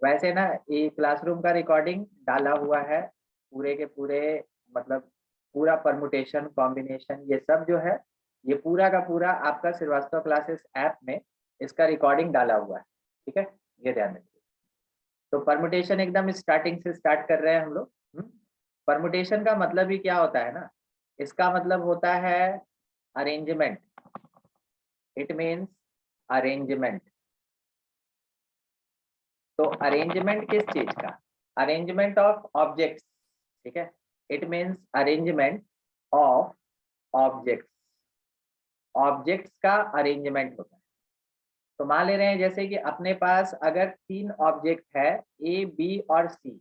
वैसे ना ये क्लासरूम का रिकॉर्डिंग डाला हुआ है पूरे के पूरे, मतलब पूरा परमुटेशन कॉम्बिनेशन ये सब जो है, ये पूरा का पूरा आपका श्रीवास्तव क्लासेस ऐप में इसका रिकॉर्डिंग डाला हुआ है। ठीक है, ये ध्यान रखिए। तो परमुटेशन एकदम स्टार्टिंग से स्टार्ट कर रहे हैं हम लोग। परमुटेशन का मतलब ही क्या होता है ना, इसका मतलब होता है अरेंजमेंट। It means arrangement. तो अरेंजमेंट किस चीज का? Arrangement of objects. ठीक है, it means arrangement of objects. Objects का अरेंजमेंट होता है। तो मान ले रहे हैं जैसे कि अपने पास अगर 3 ऑब्जेक्ट है ए बी और सी,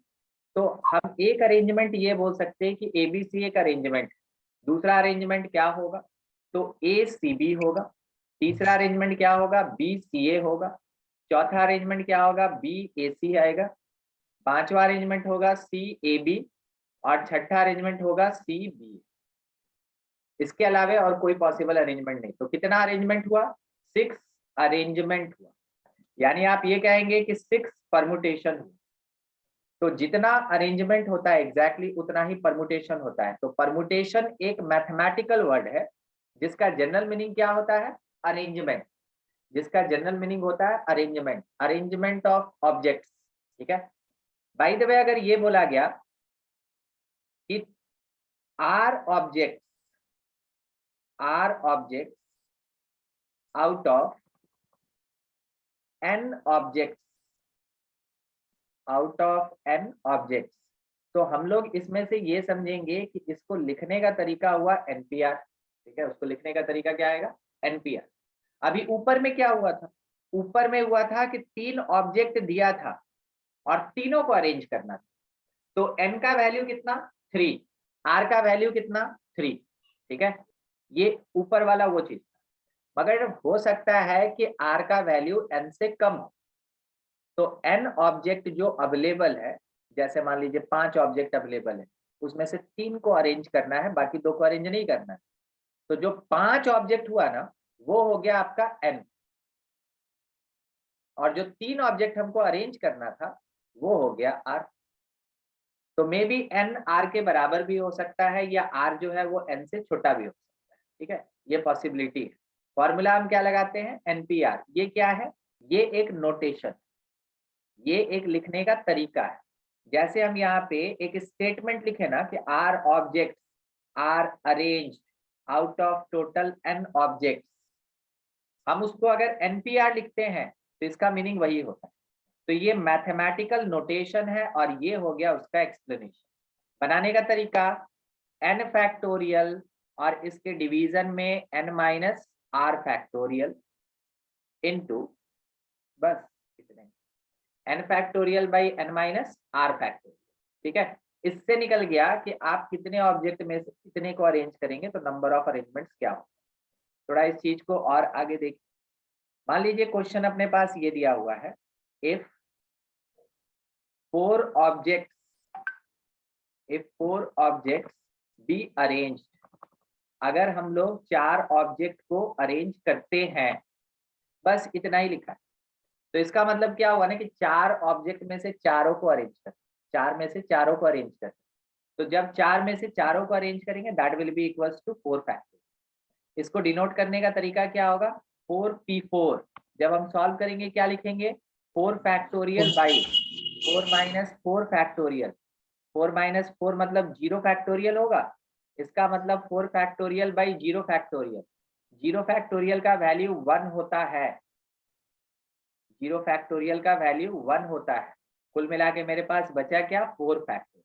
तो हम एक अरेंजमेंट ये बोल सकते हैं कि ए बी सी एक अरेंजमेंट। दूसरा अरेंजमेंट क्या होगा? तो ए सी बी होगा। तीसरा अरेंजमेंट क्या होगा? बी सी ए होगा। चौथा अरेंजमेंट क्या होगा? बी ए सी आएगा। पांचवा अरेंजमेंट होगा सी ए बी। और छठा अरेंजमेंट होगा सी बी। इसके अलावा और कोई पॉसिबल अरेंजमेंट नहीं। तो कितना अरेंजमेंट हुआ? 6 अरेंजमेंट हुआ। यानी आप ये कहेंगे कि 6 परमुटेशन हुआ। तो जितना अरेंजमेंट होता है एग्जैक्टली उतना ही परमुटेशन होता है। तो परमुटेशन एक मैथमेटिकल वर्ड है जिसका जनरल मीनिंग क्या होता है? अरेंजमेंट। जिसका जनरल मीनिंग होता है अरेंजमेंट, अरेंजमेंट ऑफ ऑब्जेक्ट्स। ठीक है, बाय द वे अगर ये बोला गया कि r objects out of n objects तो हम लोग इसमें से ये समझेंगे कि इसको लिखने का तरीका हुआ एनपीआर। ठीक है, उसको लिखने का तरीका क्या आएगा? एनपीआर। अभी ऊपर में क्या हुआ था? ऊपर में हुआ था कि 3 ऑब्जेक्ट दिया था और तीनों को अरेंज करना था। तो एन का वैल्यू कितना? 3। आर का वैल्यू कितना? 3। ठीक है, ये ऊपर वाला वो चीज। मगर हो सकता है कि आर का वैल्यू एन से कम हो। तो एन ऑब्जेक्ट जो अवेलेबल है, जैसे मान लीजिए 5 ऑब्जेक्ट अवेलेबल है, उसमें से 3 को अरेंज करना है, बाकी 2 को अरेंज नहीं करना है। तो जो 5 ऑब्जेक्ट हुआ ना, वो हो गया आपका एन। और जो 3 ऑब्जेक्ट हमको अरेंज करना था वो हो गया आर। तो मे बी एन आर के बराबर भी हो सकता है या आर जो है वो एन से छोटा भी हो सकता है। ठीक है, ये पॉसिबिलिटी है। फॉर्मूला हम क्या लगाते हैं? एनपीआर। ये क्या है? ये एक नोटेशन, ये एक लिखने का तरीका है। जैसे हम यहाँ पे एक स्टेटमेंट लिखे ना कि r objects are arranged out of total n objects, हम उसको अगर एनपीआर लिखते हैं तो इसका मीनिंग वही होता है। तो ये मैथमेटिकल नोटेशन है और ये हो गया उसका एक्सप्लेनेशन। बनाने का तरीका एन फैक्टोरियल और इसके डिवीजन में n minus r factorial into, बस इतने, n factorial by n minus r factorial. ठीक है, इससे निकल गया कि आप कितने ऑब्जेक्ट में से कितने को अरेंज करेंगे तो नंबर ऑफ अरेंजमेंट्स क्या हो। थोड़ा इस चीज को और आगे देखिए। मान लीजिए क्वेश्चन अपने पास ये दिया हुआ है, इफ 4 ऑब्जेक्ट्स बी अरेंज्ड, अगर हम लोग 4 ऑब्जेक्ट को अरेंज करते हैं, बस इतना ही लिखा है। तो इसका मतलब क्या हुआ ना कि 4 ऑब्जेक्ट में से चारों को अरेंज कर, 4 में से चारों को अरेंज कर। तो जब 4 में से चारों को अरेंज करेंगे that will be equals to 4 factorial. इसको डिनोट करने का तरीका क्या होगा? 4p4। जब हम सॉल्व करेंगे क्या लिखेंगे? 4 factorial by 4 minus 4 factorial. 4 minus 4 मतलब 0 फैक्टोरियल होगा। इसका मतलब 4 फैक्टोरियल बाई 0 फैक्टोरियल। 0 फैक्टोरियल का वैल्यू 1 होता है। 0 फैक्टोरियल का वैल्यू 1 होता है। कुल मिला के मेरे पास बचा क्या? 4 फैक्टोरियल।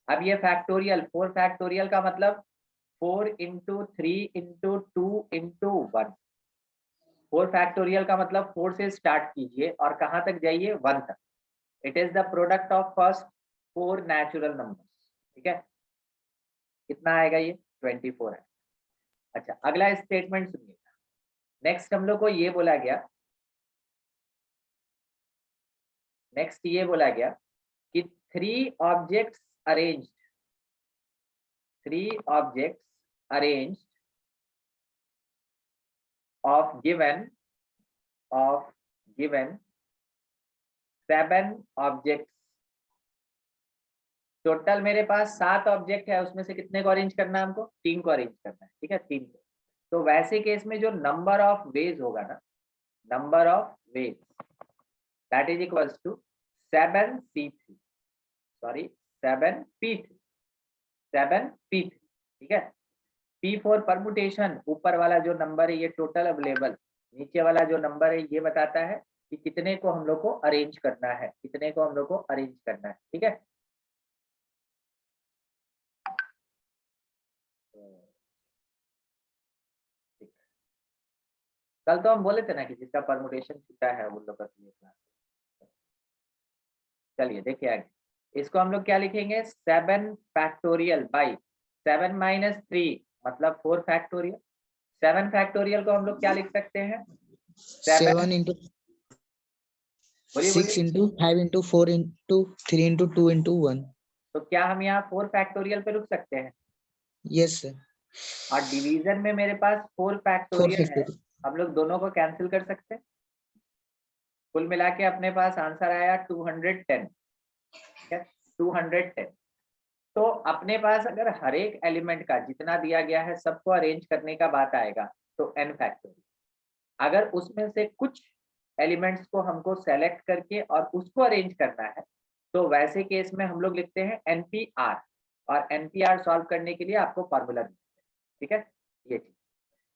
अब ये फैक्टोरियल 4 फैक्टोरियल का मतलब 4 इंटू 3 इंटू 2 इंटू 1। 4 फैक्टोरियल का मतलब 4 से स्टार्ट कीजिए और कहाँ तक जाइए? 1 तक। It is the product of first 4 natural numbers. ठीक है, कितना आएगा ये? 24 है। अच्छा, अगला स्टेटमेंट सुनिएगा। नेक्स्ट हम लोग को ये बोला गया, नेक्स्ट ये बोला गया कि 3 objects arranged, 3 objects arranged of given 7 object, total मेरे पास 7 ऑब्जेक्ट है, उसमें से कितने को अरेंज करना है हमको? 3 को अरेंज करना है, ठीक है, 3 को। तो वैसे केस में जो नंबर ऑफ वेज होगा ना, number of ways that is equals to 7p3, sorry 7p3, 7p3, ठीक है। P फॉर परमुटेशन, ऊपर वाला जो नंबर है ये टोटल अवेलेबल, नीचे वाला जो नंबर है ये बताता है कि कितने को हम लोग को अरेंज करना है, कितने को हम लोग को अरेंज करना है, ठीक है। कल तो हम बोले थे ना कि जिसका परमुटेशन छूटा है वो लोग का क्लास। चलिए देखिए आगे, इसको हम लोग क्या लिखेंगे? 7 फैक्टोरियल बाई 7 माइनस 3 मतलब 4 फैक्टोरियल। 7 फैक्टोरियल को हम लोग क्या लिख सकते हैं? 7 into बोलिए 6 बोलिए। into 5 into 4 into 3 into 2 into 1. तो क्या हम यहाँ 4 फैक्टोरियल पे रुक सकते हैं? Yes sir. और डिवीजन में मेरे पास 4 4 फैक्टोरियल है, factorial. हम लोग दोनों को कैंसिल कर सकते हैं। कुल मिला के अपने पास आंसर आया 210, ठीक है, 210। तो अपने पास अगर हर एक एलिमेंट का जितना दिया गया है सबको अरेंज करने का बात आएगा तो n फैक्टोरियल। अगर उसमें से कुछ एलिमेंट्स को हमको सेलेक्ट करके और उसको अरेंज करना है तो वैसे केस में हम लोग लिखते हैं NPR, और NPR सॉल्व करने के लिए आपको फॉर्मूला मिलता है, ठीक है। ये चीज,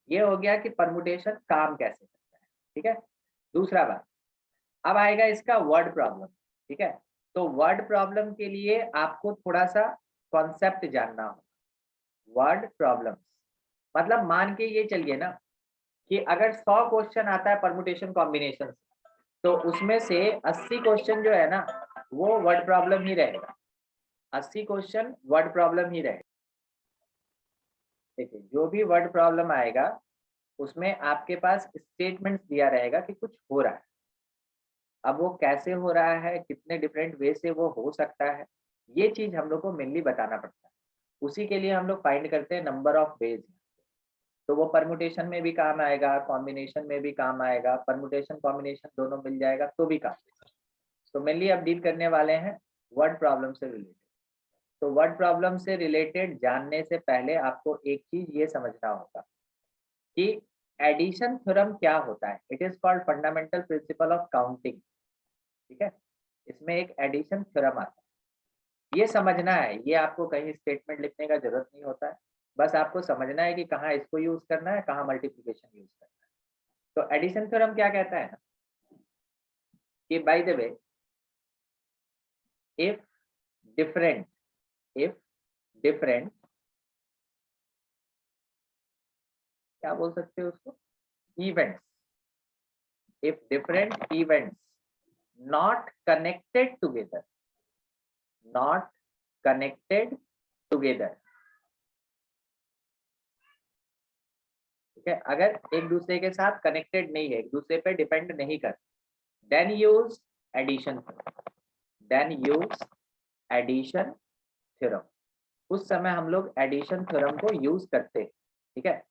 ये हो गया कि परमुटेशन काम कैसे करता है, ठीक है। दूसरा बात, अब आएगा इसका वर्ड प्रॉब्लम, ठीक है। तो वर्ड प्रॉब्लम के लिए आपको थोड़ा सा कॉन्सेप्ट जानना हो। वर्ड प्रॉब्लम मतलब मान के ये चलिए ना कि अगर 100 क्वेश्चन आता है परमुटेशन कॉम्बिनेशन से, तो उसमें से 80 क्वेश्चन जो है ना वो वर्ड प्रॉब्लम ही रहेगा, 80 क्वेश्चन वर्ड प्रॉब्लम ही रहेगा। देखिए जो भी वर्ड प्रॉब्लम आएगा उसमें आपके पास स्टेटमेंट्स दिया रहेगा कि कुछ हो रहा है। अब वो कैसे हो रहा है, कितने डिफरेंट वे से वो हो सकता है, ये चीज हम लोग को मेनली बताना पड़ता है। उसी के लिए हम लोग फाइंड करते हैं नंबर ऑफ वेज। तो वो परमुटेशन में भी काम आएगा, कॉम्बिनेशन में भी काम आएगा, परमुटेशन कॉम्बिनेशन दोनों मिल जाएगा तो भी काम। तो मेनली अब डील करने वाले हैं वर्ड प्रॉब्लम से रिलेटेड। तो वर्ड प्रॉब्लम से रिलेटेड जानने से पहले आपको एक चीज ये समझना होगा कि एडिशन थ्योरम क्या होता है। It is called fundamental principle of counting, ठीक है। इसमें एक एडिशन थ्योरम आता है, ये समझना है। ये आपको कहीं स्टेटमेंट लिखने का जरूरत नहीं होता है, बस आपको समझना है कि कहाँ इसको यूज करना है, कहाँ मल्टीप्लिकेशन यूज करना है। तो एडिशन थ्योरम क्या कहता है ना कि by the way if different क्या बोल सकते हो उसको, events, if different events not connected together, not connected together, ठीक है, अगर एक दूसरे के साथ कनेक्टेड नहीं है, एक दूसरे पे डिपेंड नहीं कर, then use addition theorem, then use addition theorem. उस समय हम लोग एडिशन थ्योरम को यूज करते हैं, ठीक है।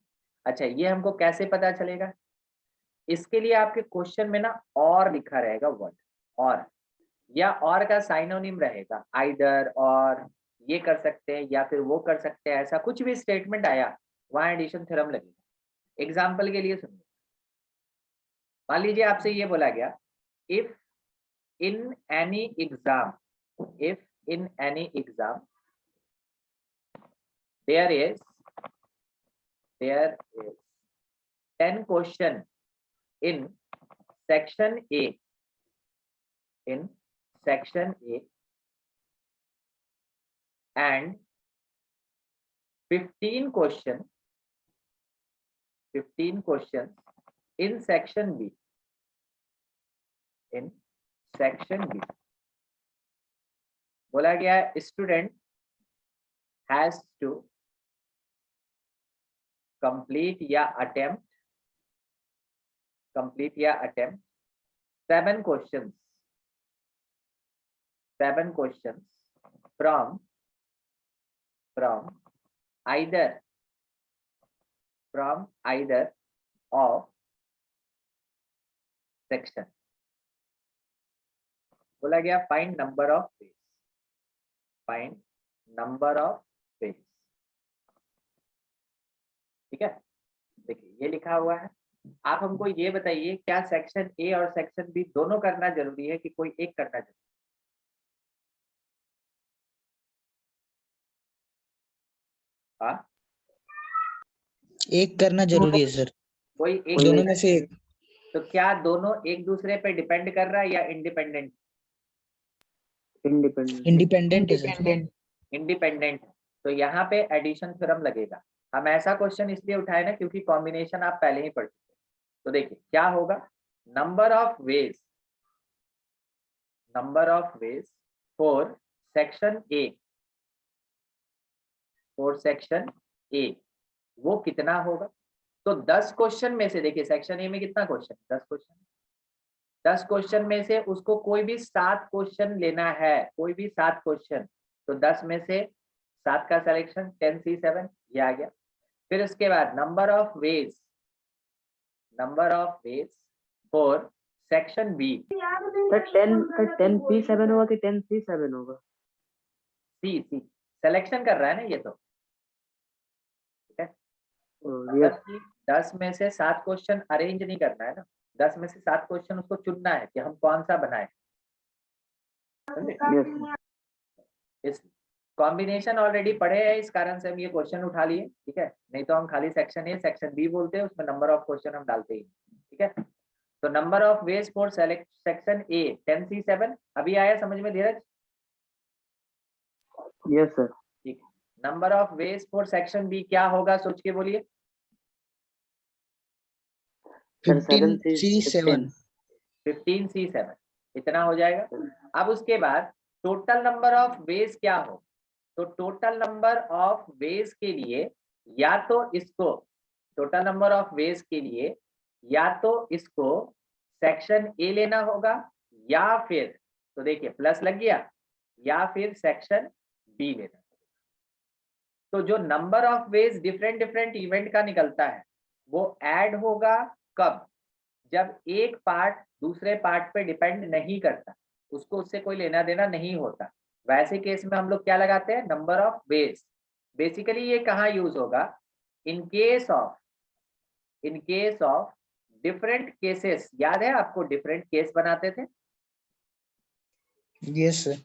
अच्छा ये हमको कैसे पता चलेगा? इसके लिए आपके क्वेश्चन में ना और लिखा रहेगा वर्ड, और या और का साइनोनिम रहेगा, आइदर और, ये कर सकते हैं या फिर वो कर सकते हैं, ऐसा कुछ भी स्टेटमेंट आया वहां एडिशन थ्योरम लगेगा। एग्जाम्पल के लिए सुनिए, मान लीजिए आपसे ये बोला गया if in any exam, if in any exam there is 10 question in section A, in section A, and 15 questions in section B, in section B। बोला गया student has to complete या attempt 7 questions from either of section, बोला गया find number of veg, find number of veg. ठीक है, देखिए ये लिखा हुआ है। आप हमको ये बताइए, क्या सेक्शन ए और सेक्शन बी दोनों करना जरूरी है कि कोई एक करना जरूरी है? हाँ, एक करना जरूरी है सर, कोई एक दोनों में से एक। तो क्या दोनों एक दूसरे पे डिपेंड कर रहा है या इंडिपेंडेंट? इंडिपेंडेंट है सर। इंडिपेंडेंट है, तो यहाँ पे एडिशन थ्योरम लगेगा। हम ऐसा क्वेश्चन इसलिए उठाए ना क्योंकि कॉम्बिनेशन आप पहले ही पढ़ चुके। तो देखिए क्या होगा, number of ways, number of ways for section A, for section A वो कितना होगा? तो 10 क्वेश्चन में से देखिए सेक्शन ए में कितना क्वेश्चन, 10 क्वेश्चन, 10 क्वेश्चन में से उसको कोई भी 7 क्वेश्चन लेना है, कोई भी 7 क्वेश्चन, तो 10 में से 7 का सिलेक्शन 10C7 ये आ गया। फिर उसके बाद number of ways, number of ways for section B, sir 10P7 होगा कि 10C7 होगा? सी सी सिलेक्शन कर रहा है ना ये तो, ठीक है। यस 10 में से 7 क्वेश्चन अरेंज नहीं करना है ना, 10 में से 7 क्वेश्चन उसको चुनना है कि हम कौन सा बनाए। यस इस कॉम्बिनेशन ऑलरेडी पढ़े हैं, इस कारण से हम ये क्वेश्चन उठा लिए, ठीक है। नहीं तो हम खाली सेक्शन ए सेक्शन बी बोलते हैं, उसमें नंबर ऑफ क्वेश्चन हम डालते ही, ठीक है। तो number of ways for select section A 10C7 अभी आया समझ में धीरज? Yes sir. ठीक है। Number of ways for section B क्या होगा, सोच के बोलिए। 15C7। 15C7 इतना हो जाएगा। अब उसके बाद टोटल नंबर ऑफ वेज क्या हो, तो टोटल नंबर ऑफ वेज के लिए या तो इसको, टोटल नंबर ऑफ वेज के लिए या तो इसको सेक्शन ए लेना होगा या फिर, तो देखिए प्लस लग गया, या फिर सेक्शन बी लेना। तो जो number of veg different different event का निकलता है वो ऐड होगा कब, जब एक पार्ट दूसरे पार्ट पे डिपेंड नहीं करता, उसको उससे कोई लेना देना नहीं होता, वैसे केस में हम लोग क्या लगाते हैं, नंबर ऑफ वेज। बेसिकली ये कहाँ यूज होगा, इन केस ऑफ डिफरेंट केसेस। याद है आपको डिफरेंट केस बनाते थे, यस सर।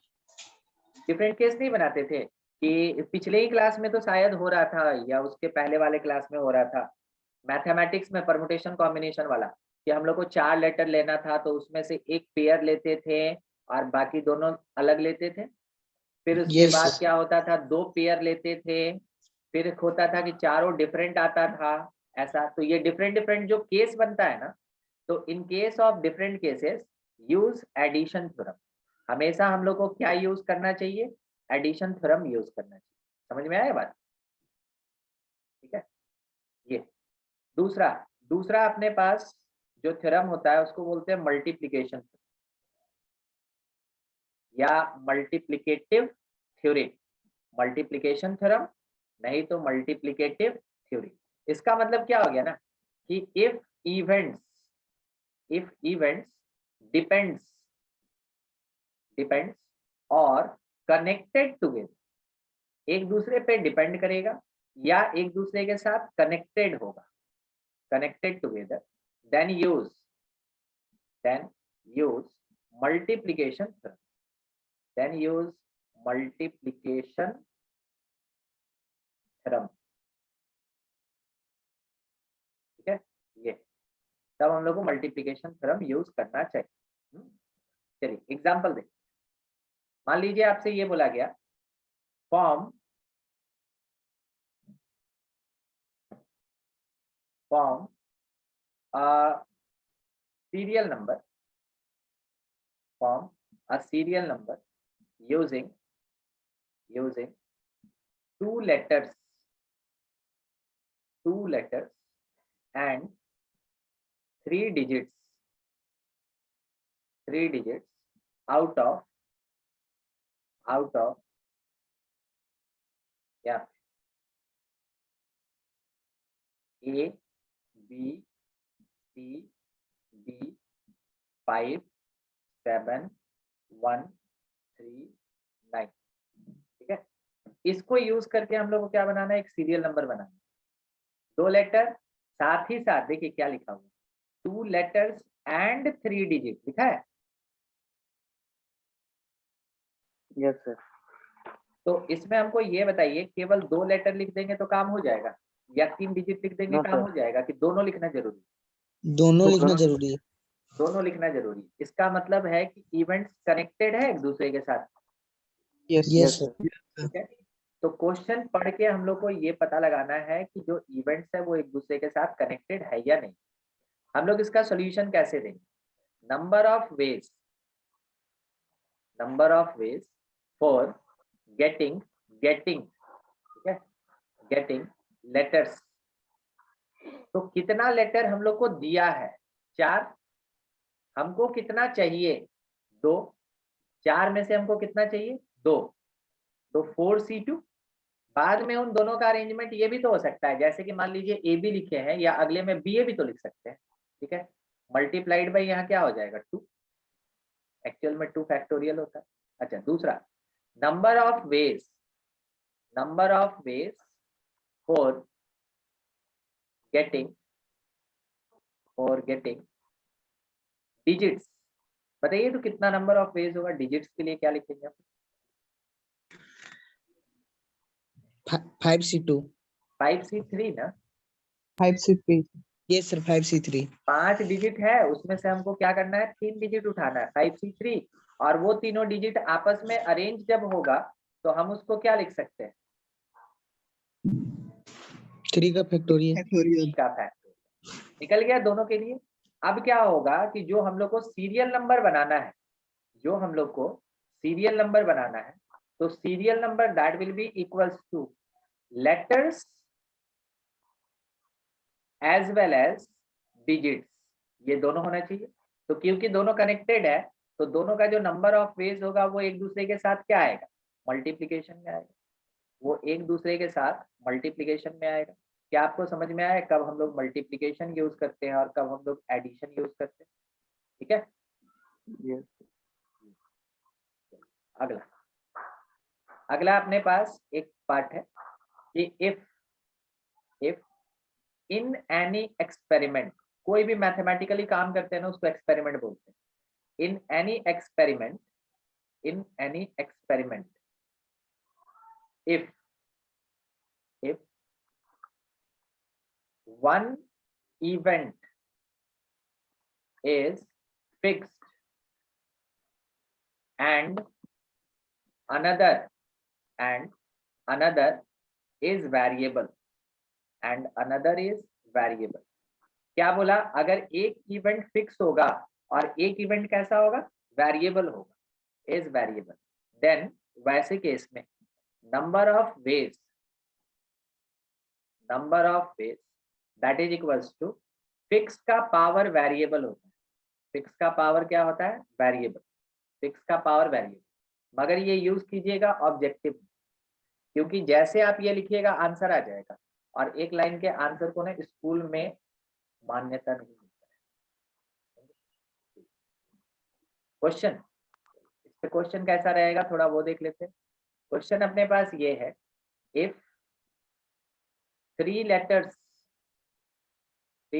डिफरेंट केस नहीं बनाते थे कि पिछले ही क्लास में तो शायद हो रहा था या उसके पहले वाले क्लास में हो रहा था, मैथमेटिक्स में परमुटेशन कॉम्बिनेशन वाला, कि हम लोग को 4 लेटर लेना था तो उसमें से एक पेयर लेते थे और बाकी दोनों अलग लेते थे। फिर उसके यस बाद सर। क्या होता था, 2 पेयर लेते थे, फिर होता था कि चारों डिफरेंट आता था ऐसा। तो ये डिफरेंट डिफरेंट जो केस बनता है ना, तो in case of different cases use addition theorem. हमेशा हम लोग को क्या यूज करना चाहिए, एडिशन थ्योरम यूज करना चाहिए। समझ में आया बात? ठीक है। ये दूसरा दूसरा अपने पास जो थ्योरम होता है उसको बोलते हैं मल्टीप्लिकेशन या मल्टीप्लिकेटिव थ्योरी, मल्टीप्लिकेशन थ्योरम नहीं तो मल्टीप्लिकेटिव थ्योरी। इसका मतलब क्या हो गया ना कि इफ इवेंट्स डिपेंड्स और कनेक्टेड टुगेदर, एक दूसरे पे डिपेंड करेगा या एक दूसरे के साथ कनेक्टेड होगा, connected together, then use multiplication theorem, then use multiplication theorem. ठीक है, ये तब हम लोग को मल्टीप्लिकेशन थ्योरम यूज करना चाहिए। चलिए एग्जांपल देखिए। मान लीजिए आपसे ये बोला गया, form serial number, form a serial number using two letters and three digits out of yeah, A, B, C, D, 5, 7, 139, ठीक है। इसको यूज करके हम लोग को क्या बनाना है, एक सीरियल नंबर बनाना है। 2 लेटर, साथ ही साथ देखिए क्या लिखा हुआ, 2 लेटर्स एंड 3 डिजिट लिखा है। Yes sir. तो इसमें हमको ये बताइए, केवल 2 लेटर लिख देंगे तो काम हो जाएगा, या 3 डिजिट लिख देंगे नो काम सर। हो जाएगा, कि दोनों लिखना जरूरी है? दोनों लिखना जरूरी है। दोनों लिखना जरूरी है। इसका मतलब है कि इवेंट्स कनेक्टेड है एक दूसरे के साथ, यस यस सर। ठीक है। तो क्वेश्चन पढ़ के हम लोग को ये पता लगाना है कि जो इवेंट्स है वो एक दूसरे के साथ कनेक्टेड है या नहीं। हम लोग इसका सॉल्यूशन कैसे देंगे, number of ways for getting ठीक है, गेटिंग लेटर्स। तो कितना लेटर हम लोग को दिया है, 4, हमको कितना चाहिए, 2, 4 में से हमको कितना चाहिए, 2, तो 4C2। बाद में उन दोनों का अरेंजमेंट ये भी तो हो सकता है, जैसे कि मान लीजिए ए बी लिखे हैं, या अगले में बी ए भी तो लिख सकते हैं, ठीक है। मल्टीप्लाइड बाई यहाँ क्या हो जाएगा, 2, एक्चुअल में 2 फैक्टोरियल होता है। अच्छा, दूसरा, number of ways for getting digits. बताइए तो कितना नंबर ऑफ वेज होगा, डिजिट्स के लिए क्या लिखेंगे आप? 5C2। 5C3 ना, 5C3। Yes sir, 5C3। 5 digit है, उसमें से हमको क्या करना है, 3 डिजिट उठाना है, 5C3। और वो तीनों डिजिट आपस में अरेंज जब होगा तो हम उसको क्या लिख सकते हैं, 3 का फैक्टोरियल। का फैक्टर। निकल गया दोनों के लिए। अब क्या होगा कि जो हम लोग को सीरियल नंबर बनाना है, तो serial number that will be equals to letters as well as digits, ये दोनों होना चाहिए। तो क्योंकि दोनों कनेक्टेड है, तो दोनों का जो नंबर ऑफ वेज होगा वो एक दूसरे के साथ क्या आएगा, मल्टीप्लीकेशन में आएगा। वो एक दूसरे के साथ मल्टीप्लीकेशन में आएगा। क्या आपको समझ में आया कब हम लोग मल्टीप्लीकेशन यूज करते हैं और कब हम लोग एडिशन यूज करते हैं, ठीक है। यस। अगला अपने पास एक पार्ट है कि इफ इन एनी एक्सपेरिमेंट, कोई भी मैथमेटिकली काम करते हैं ना उसको एक्सपेरिमेंट बोलते हैं। In any experiment if one event is fixed and another is variable क्या बोला, अगर एक इवेंट फिक्स होगा और एक इवेंट कैसा होगा, वेरिएबल होगा, इज वेरिएबल, देन वैसे केस में number of ways that is equals to fix का पावर वेरिएबल होता है। फिक्स का पावर क्या होता है, वेरिएबल, फिक्स का पावर वेरिएबल। मगर ये यूज कीजिएगा ऑब्जेक्टिव, क्योंकि जैसे आप ये लिखिएगा आंसर आ जाएगा, और एक लाइन के आंसर को ना स्कूल में मान्यता नहीं मिलता है। क्वेश्चन, इस पे क्वेश्चन कैसा रहेगा थोड़ा वो देख लेते हैं। क्वेश्चन अपने पास ये है, if 3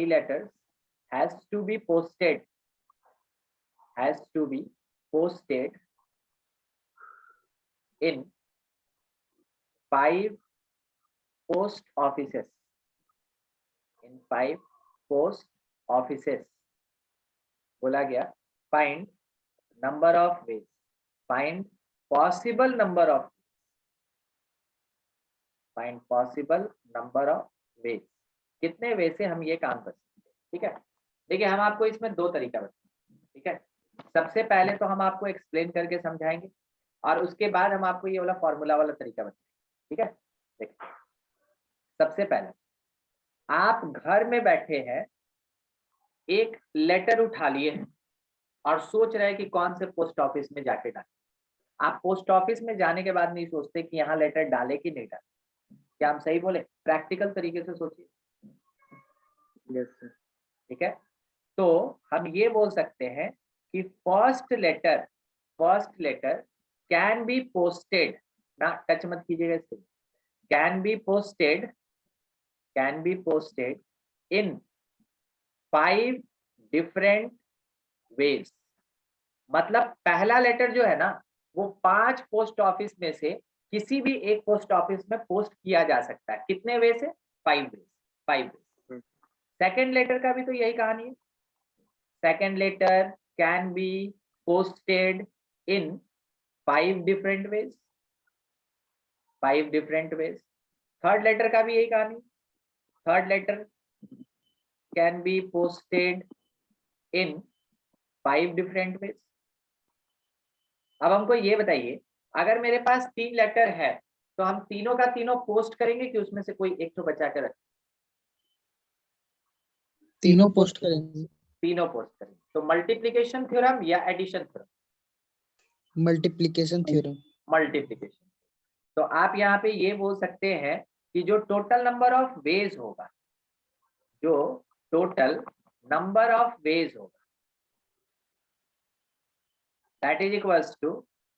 letters has to be posted in 5 post offices, बोला गया find number of veg, find possible number of veg, कितने वे से हम ये काम कर सकते हैं, ठीक है। देखिए हम आपको इसमें 2 तरीका बताएंगे, ठीक है। सबसे पहले तो हम आपको एक्सप्लेन करके समझाएंगे, और उसके बाद हम आपको ये वाला फॉर्मूला वाला तरीका बताएंगे, ठीक है। देखिए सबसे पहले आप घर में बैठे हैं, एक लेटर उठा लिए हैं और सोच रहे हैं कि कौन से पोस्ट ऑफिस में जाके डालें। आप पोस्ट ऑफिस में जाने के बाद नहीं सोचते कि यहाँ लेटर डाले कि नहीं डाले। क्या हम सही बोले, प्रैक्टिकल तरीके से सोचिए। Yes sir. ठीक है, तो हम ये बोल सकते हैं कि first letter first letter can be posted, ना टच मत कीजिएगा इससे, can be posted in 5 different ways. मतलब पहला लेटर जो है ना वो 5 पोस्ट ऑफिस में से किसी भी एक पोस्ट ऑफिस में पोस्ट किया जा सकता है। कितने वे से? 5 वेज। सेकेंड लेटर का भी तो यही कहानी है। Second letter can be posted in 5 different ways, 5 different ways. Third letter का भी यही कहानी, third letter can be posted in 5 different ways. अब हमको ये बताइए, अगर मेरे पास 3 लेटर है तो हम तीनों का तीनों पोस्ट करेंगे कि उसमें से कोई एक तो बचा के रखें? तीनों पोस्ट करेंगे। तीनों पोस्ट करेंगे। तो मल्टीप्लिकेशन थ्योरम या addition theorem? Multiplication theorem. Multiplication. तो आप यहाँ पे ये बोल सकते हैं कि जो टोटल नंबर ऑफ वेज होगा, जो टोटल नंबर ऑफ वेज होगा, दैट इज इक्वल्स टू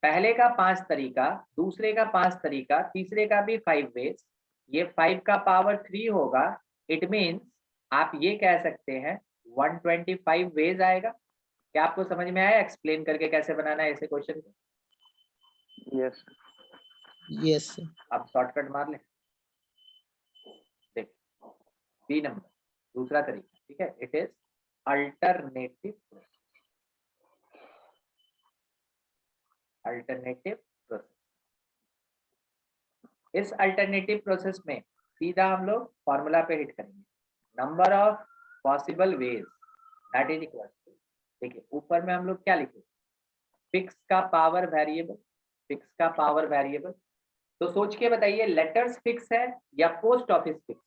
पहले का 5 तरीका, दूसरे का 5 तरीका, तीसरे का भी 5 वेज, ये 5 का पावर 3 होगा। इट मीन्स आप ये कह सकते हैं 125 वेज आएगा। क्या आपको समझ में आया एक्सप्लेन करके कैसे बनाना है ऐसे क्वेश्चन को? Yes yes. आप शॉर्टकट मार लें। देखिए बी नंबर, दूसरा तरीका, ठीक है, it is alternative process. Alternative process, इस अल्टरनेटिव प्रोसेस में सीधा हम लोग फॉर्मूला पे हिट करेंगे, number of possible ways that is equal to, देखिए ऊपर में हम लोग क्या लिखे, फिक्स का पावर वेरिएबल, फिक्स का पावर वेरिएबल। तो सोच के बताइए लेटर्स फिक्स है या post office fix?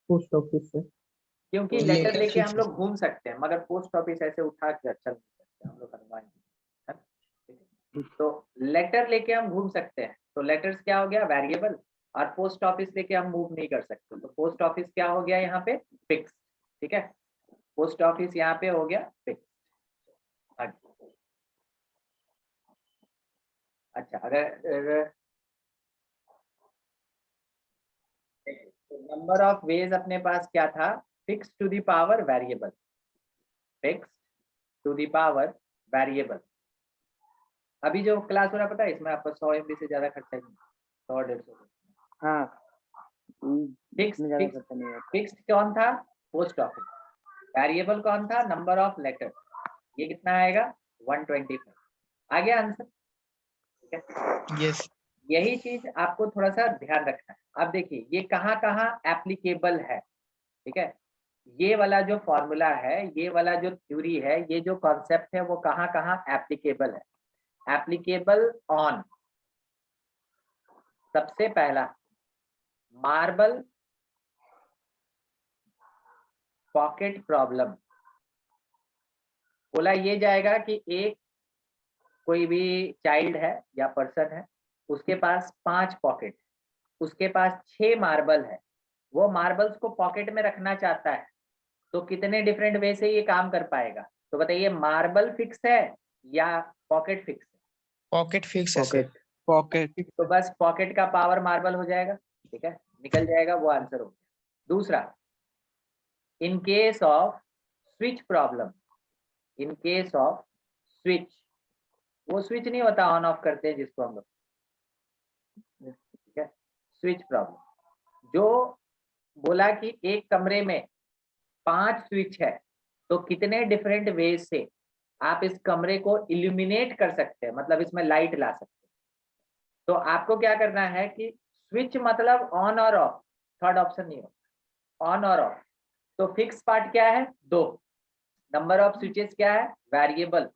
Post office से। क्योंकि Letter लेटर लेके fix हम लोग घूम सकते हैं मगर पोस्ट ऑफिस ऐसे उठा के चल नहीं सकते हम लोग, हनुमान जी, है ना? ठीक है? तो लेटर लेके हम घूम सकते हैं, तो लेटर्स क्या हो गया? वेरिएबल। और पोस्ट ऑफिस लेके हम मूव नहीं कर सकते, तो पोस्ट ऑफिस क्या हो गया यहाँ पे? फिक्स। ठीक है, पोस्ट ऑफिस यहाँ पे हो गया फिक्स। अच्छा, अगर नंबर ऑफ वेज अपने पास क्या था? Fix to the power variable, fix to the power variable. अभी जो क्लास हो रहा पता है, इसमें आपको 100 MB से ज्यादा खर्चा नहीं, 100-150। हाँ फिक्स इतनी ज्यादा फिक्स खर्चा नहीं होता। फिक्स कौन था? Post office. वेरिएबल कौन था? Number of letter. ये कितना आएगा? 125। आ गया आंसर? ठीक है, यस। यही चीज आपको थोड़ा सा ध्यान रखना है। अब देखिए ये कहाँ कहाँ एप्लीकेबल है, ठीक है, ये वाला जो फॉर्मूला है, ये वाला जो थ्योरी है, ये जो कॉन्सेप्ट है वो कहाँ कहाँ एप्लीकेबल है? एप्लीकेबल ऑन, सबसे पहला मार्बल पॉकेट प्रॉब्लम। बोला ये जाएगा कि एक कोई भी चाइल्ड है या पर्सन है, उसके पास 5 पॉकेट, उसके पास 6 मार्बल है, वो मार्बल्स को पॉकेट में रखना चाहता है, तो कितने डिफरेंट वे से ये काम कर पाएगा? तो बताइए मार्बल फिक्स है या पॉकेट फिक्स है? पॉकेट फिक्स है सर। पॉकेट पॉकेट तो बस पॉकेट का पावर मार्बल हो जाएगा, ठीक है, निकल जाएगा, वो आंसर हो गया। दूसरा, इन केस ऑफ स्विच प्रॉब्लम, इन केस ऑफ स्विच, वो स्विच नहीं होता ऑन ऑफ करते हैं जिसको हम लोग, ठीक है, स्विच प्रॉब्लम। जो बोला कि एक कमरे में 5 स्विच है, तो कितने डिफरेंट वेज से आप इस कमरे को इल्यूमिनेट कर सकते हैं, मतलब इसमें लाइट ला सकते हैं। तो आपको क्या करना है कि स्विच मतलब ऑन और ऑफ, थर्ड ऑप्शन नहीं होता, ऑन और ऑफ। तो फिक्स पार्ट क्या है? 2। नंबर ऑफ स्विचेस क्या है? वेरिएबल।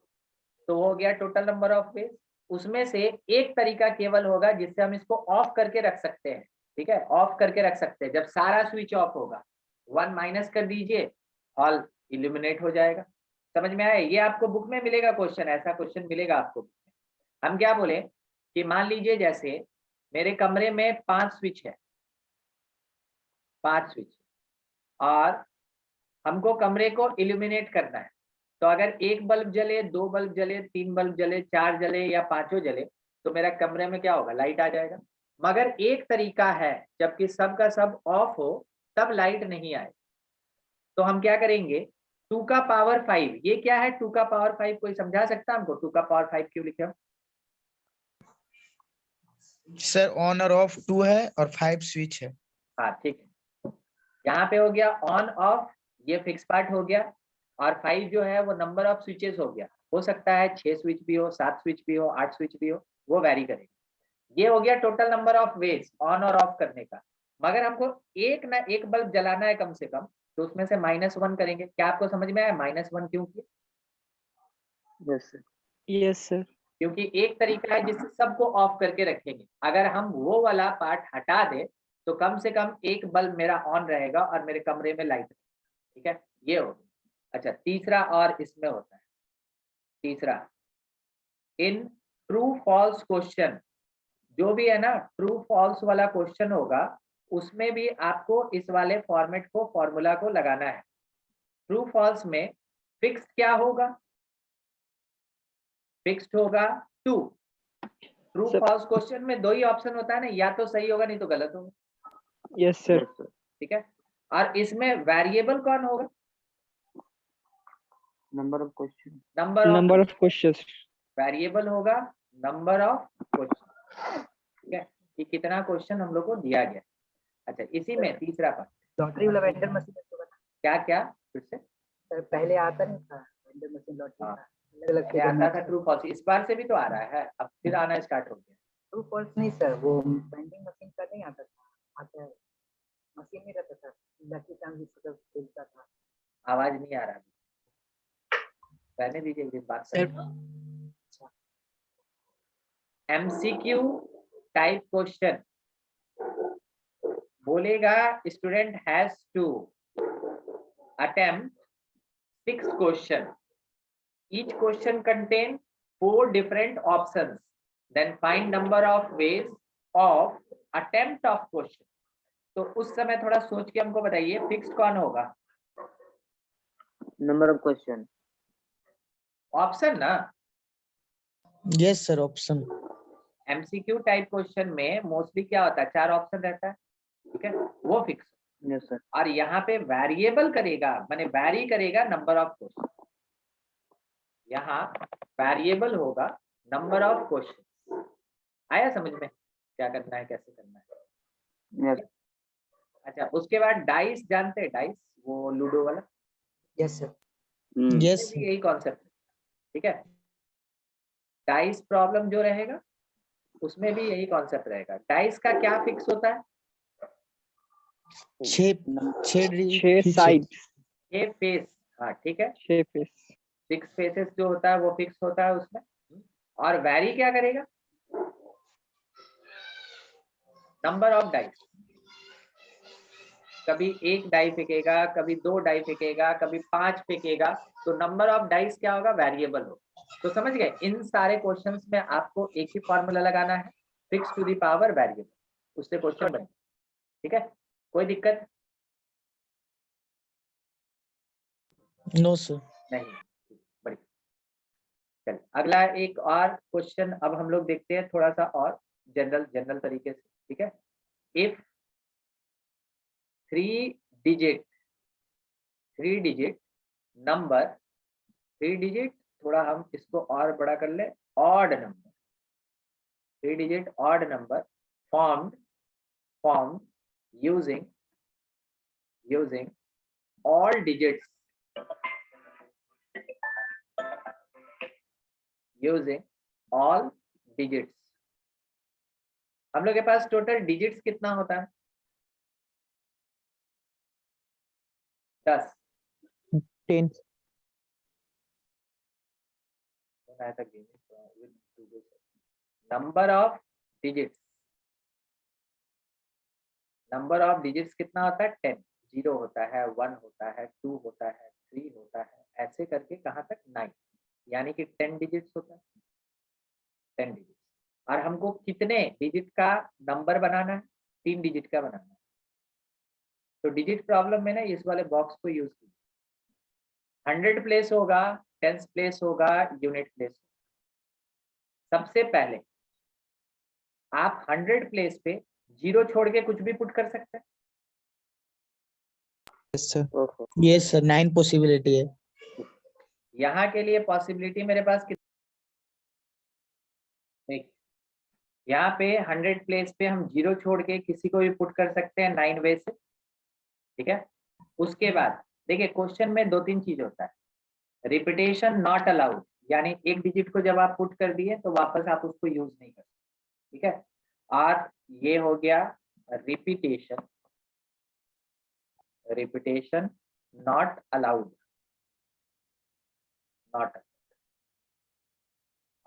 तो हो गया टोटल नंबर ऑफ वेज। उसमें से एक तरीका केवल होगा जिससे हम इसको ऑफ करके रख सकते हैं, ठीक है, ऑफ करके रख सकते हैं। जब सारा स्विच ऑफ होगा, 1 माइनस कर दीजिए, ऑल इल्यूमिनेट हो जाएगा। समझ में आया? ये आपको बुक में मिलेगा क्वेश्चन, ऐसा क्वेश्चन मिलेगा आपको। हम क्या बोले कि मान लीजिए जैसे मेरे कमरे में 5 स्विच है, 5 स्विच, और हमको कमरे को इल्यूमिनेट करना है, तो अगर एक बल्ब जले, 2 बल्ब जले, 3 बल्ब जले, 4 जले या 5 जले तो मेरा कमरे में क्या होगा, लाइट आ जाएगा। मगर एक तरीका है जबकि सब का सब ऑफ हो तब लाइट नहीं आए, तो हम क्या करेंगे, 2 का पावर 5, ये क्या है 2 का पावर 5, कोई समझा सकता है हमको 2 का पावर 5 क्यों लिखे हम? सर ऑन और ऑफ 2 है और 5 स्विच है। हाँ ठीक है, यहाँ पे हो गया ऑन ऑफ, ये फिक्स पार्ट हो गया, और 5 जो है वो नंबर ऑफ स्विचेस हो गया। हो सकता है 6 स्विच भी हो, 7 स्विच भी हो, 8 स्विच भी हो, वो वैरी करेगा। ये हो गया total number of veg on और ऑफ करने का। मगर हमको एक बल्ब जलाना है कम से कम, तो उसमें से -1 करेंगे। क्या आपको समझ में आया -1 क्यों किया? Yes sir. Yes sir. क्योंकि एक तरीका है जिससे सबको ऑफ करके रखेंगे। अगर हम वो वाला पार्ट हटा दें तो कम से कम एक बल्ब मेरा ऑन रहेगा और मेरे कमरे में लाइट, ठीक है, ये हो गया। अच्छा, तीसरा और इसमें होता है, तीसरा इन ट्रू फॉल्स क्वेश्चन, जो भी है ना ट्रू फॉल्स वाला क्वेश्चन होगा, उसमें भी आपको इस वाले फॉर्मेट को, फॉर्मूला को लगाना है। ट्रू फॉल्स में फिक्स क्या होगा, फिक्स्ड होगा 2। ट्रू फॉल्स क्वेश्चन में 2 ही ऑप्शन होता है ना, या तो सही होगा नहीं तो गलत होगा। Yes sir. ठीक है, और इसमें वेरिएबल कौन होगा, number of question. Number of questions. Variable होगा नंबर ऑफ क्वेश्चन। ठीक है, कि कितना क्वेश्चन हम लोग को दिया गया। अच्छा, इसी में तीसरा पार्ट, लॉटरी वाला वेंडर मशीन क्या क्या फिर से? सर पहले आता नहीं था वेंडर मशीन लॉटरी हाँ, का, अलग पहले आता था अलग ट्रू फॉल्स, इस बार से भी तो आ रहा है, अब फिर आना स्टार्ट हो गया। ट्रू फॉल्स नहीं सर, वो वेंडिंग मशीन का नहीं आता था, आता है मशीन नहीं रहता था, लकी चांस जिसको खेलता था। आवाज नहीं आ रहा, रहने दीजिए, एक दिन बात करेंगे। एमसीक्यू टाइप क्वेश्चन बोलेगा student has to attempt 6 question, each question contain 4 different options, then find number of ways of attempt of question. तो उस समय थोड़ा सोच के हमको बताइए, फिक्स्ड कौन होगा? Number of question. ऑप्शन ना, yes sir, option. MCQ type question में मोस्टली क्या होता है, 4 ऑप्शन रहता है, ठीक है, वो फिक्स। Yes sir. और यहाँ पे वेरिएबल करेगा, माने वैरी करेगा नंबर ऑफ क्वेश्चन, यहाँ वेरिएबल होगा नंबर ऑफ क्वेश्चन। आया समझ में क्या करना है, कैसे करना है? यस। अच्छा, उसके बाद डाइस, जानते हैं डाइस, वो लूडो वाला, यस सर। यस यही कॉन्सेप्ट, ठीक है। डाइस प्रॉब्लम जो रहेगा उसमें भी यही कॉन्सेप्ट रहेगा। डाइस का क्या फिक्स होता है? 6 साइड। 6 फेस, हाँ ठीक है, 6 फेस। 6 फेसेस जो होता है वो फिक्स होता है उसमें। और वैरी क्या करेगा? नंबर ऑफ डाइस, कभी 1 डाई फेंकेगा, कभी 2 डाई फेंकेगा, कभी 5 फेंकेगा, तो नंबर ऑफ डाइस क्या होगा, वेरिएबल होगा। तो समझ गए, इन सारे क्वेश्चंस में आपको एक ही फॉर्मूला लगाना है, fix to the power variable, उससे क्वेश्चन बनेगा। ठीक है, कोई दिक्कत नो सर। नहीं? बढ़िया, चलिए अगला एक और क्वेश्चन अब हम लोग देखते हैं, थोड़ा सा और जनरल तरीके से। ठीक है, इफ 3 डिजिट नंबर, 3 डिजिट, थोड़ा हम इसको और बड़ा कर ले, odd number, 3 digit odd number formed using all digits, हम लोग के पास टोटल डिजिट्स कितना होता है? 10। 10। नंबर ऑफ डिजिट्स कितना होता है? 10। 0 होता है, 1 होता है, 2 होता है, 3 होता है, ऐसे करके कहाँ तक 9, यानी कि 10 डिजिट्स होता है, 10 डिजिट्स। और हमको कितने डिजिट का नंबर बनाना है? 3 डिजिट का बनाना है। तो डिजिट प्रॉब्लम में ना इस वाले बॉक्स को यूज कीजिए, 100 प्लेस होगा, टेंस प्लेस होगा, यूनिट प्लेस होगा। सबसे पहले आप 100 प्लेस पे 0 छोड़ के कुछ भी पुट कर सकते हैं। Yes sir. Yes sir. 9 possibility है. यहाँ के लिए पॉसिबिलिटी मेरे पास कितनी, यहाँ पे 100 प्लेस पे हम 0 छोड़ के किसी को भी पुट कर सकते हैं 9 वे से, ठीक है। उसके बाद देखिए क्वेश्चन में 2-3 चीज होता है। रिपीटेशन नॉट अलाउड, यानी एक डिजिट को जब आप पुट कर दिए तो वापस आप उसको यूज नहीं कर सकते, ठीक है। और ये हो गया repetition, repetition not allowed, not.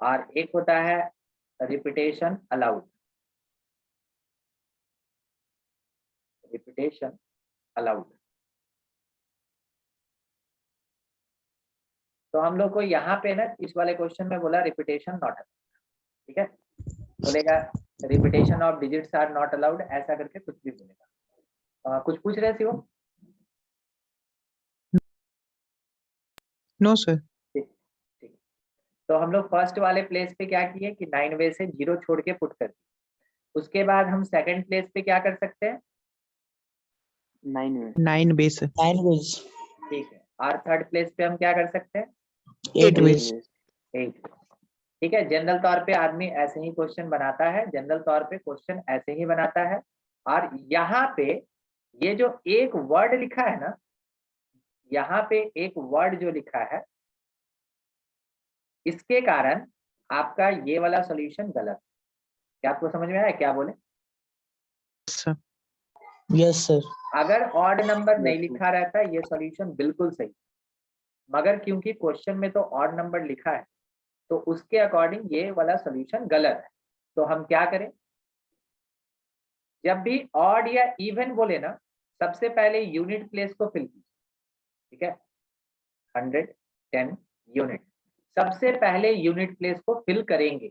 और एक होता है रिपीटेशन अलाउड, रिपीटेशन अलाउड। तो हम लोग को यहाँ पे ना इस वाले क्वेश्चन में बोला रिपीटेशन नॉट अलाउड, ठीक है। बोलेगा repetition of digits are not allowed, ऐसा करके कुछ भी बोलेगा। कुछ पूछ रहे थे वो? No sir. ठीक। तो हम लोग फर्स्ट वाले प्लेस पे क्या किए कि 9 वे से 0 छोड़ के पुट कर दिए। उसके बाद हम सेकंड प्लेस पे क्या कर सकते हैं? 9 base. 9 base. ठीक है। और थर्ड प्लेस पे हम क्या कर सकते हैं? 8 base. 8। ठीक है। जनरल तौर पे आदमी ऐसे ही क्वेश्चन बनाता है, जनरल तौर पे क्वेश्चन ऐसे ही बनाता है। और यहाँ पे ये जो एक वर्ड लिखा है ना, यहाँ पे एक वर्ड जो लिखा है, इसके कारण आपका ये वाला सॉल्यूशन गलत है। क्या आपको समझ में आया क्या बोले? Sir. Yes sir. अगर ऑड नंबर नहीं लिखा रहता ये सॉल्यूशन बिल्कुल सही, मगर क्योंकि क्वेश्चन में तो ऑड नंबर लिखा है तो उसके अकॉर्डिंग ये वाला सॉल्यूशन गलत है। तो हम क्या करें? जब भी ऑड या इवन बोले ना, सबसे पहले यूनिट प्लेस को फिल कीजिए, ठीक है। 100, 10 यूनिट, सबसे पहले यूनिट प्लेस को फिल करेंगे।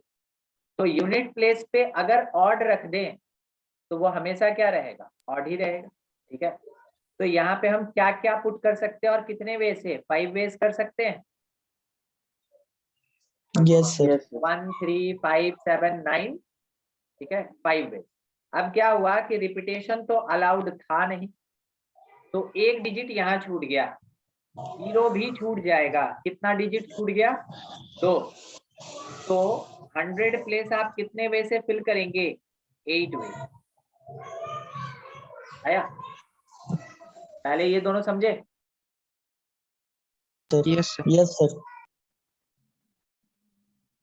तो यूनिट प्लेस पे अगर ऑड रख दें तो वो हमेशा क्या रहेगा? ऑड ही रहेगा, ठीक है। तो यहाँ पे हम क्या क्या पुट कर सकते हैं और कितने वे से? 5 वेज कर सकते हैं। Yes sir. 1, 3, 5, 7, 9, ठीक है, 5 वेज। अब क्या हुआ कि रिपीटेशन तो अलाउड था नहीं, तो एक डिजिट यहाँ छूट गया, 0 भी छूट जाएगा। कितना डिजिट छूट गया? 2। तो 100 प्लेस आप कितने वे से फिल करेंगे? 8 वे। आया? पहले ये दोनों समझे? Yes sir. Yes sir.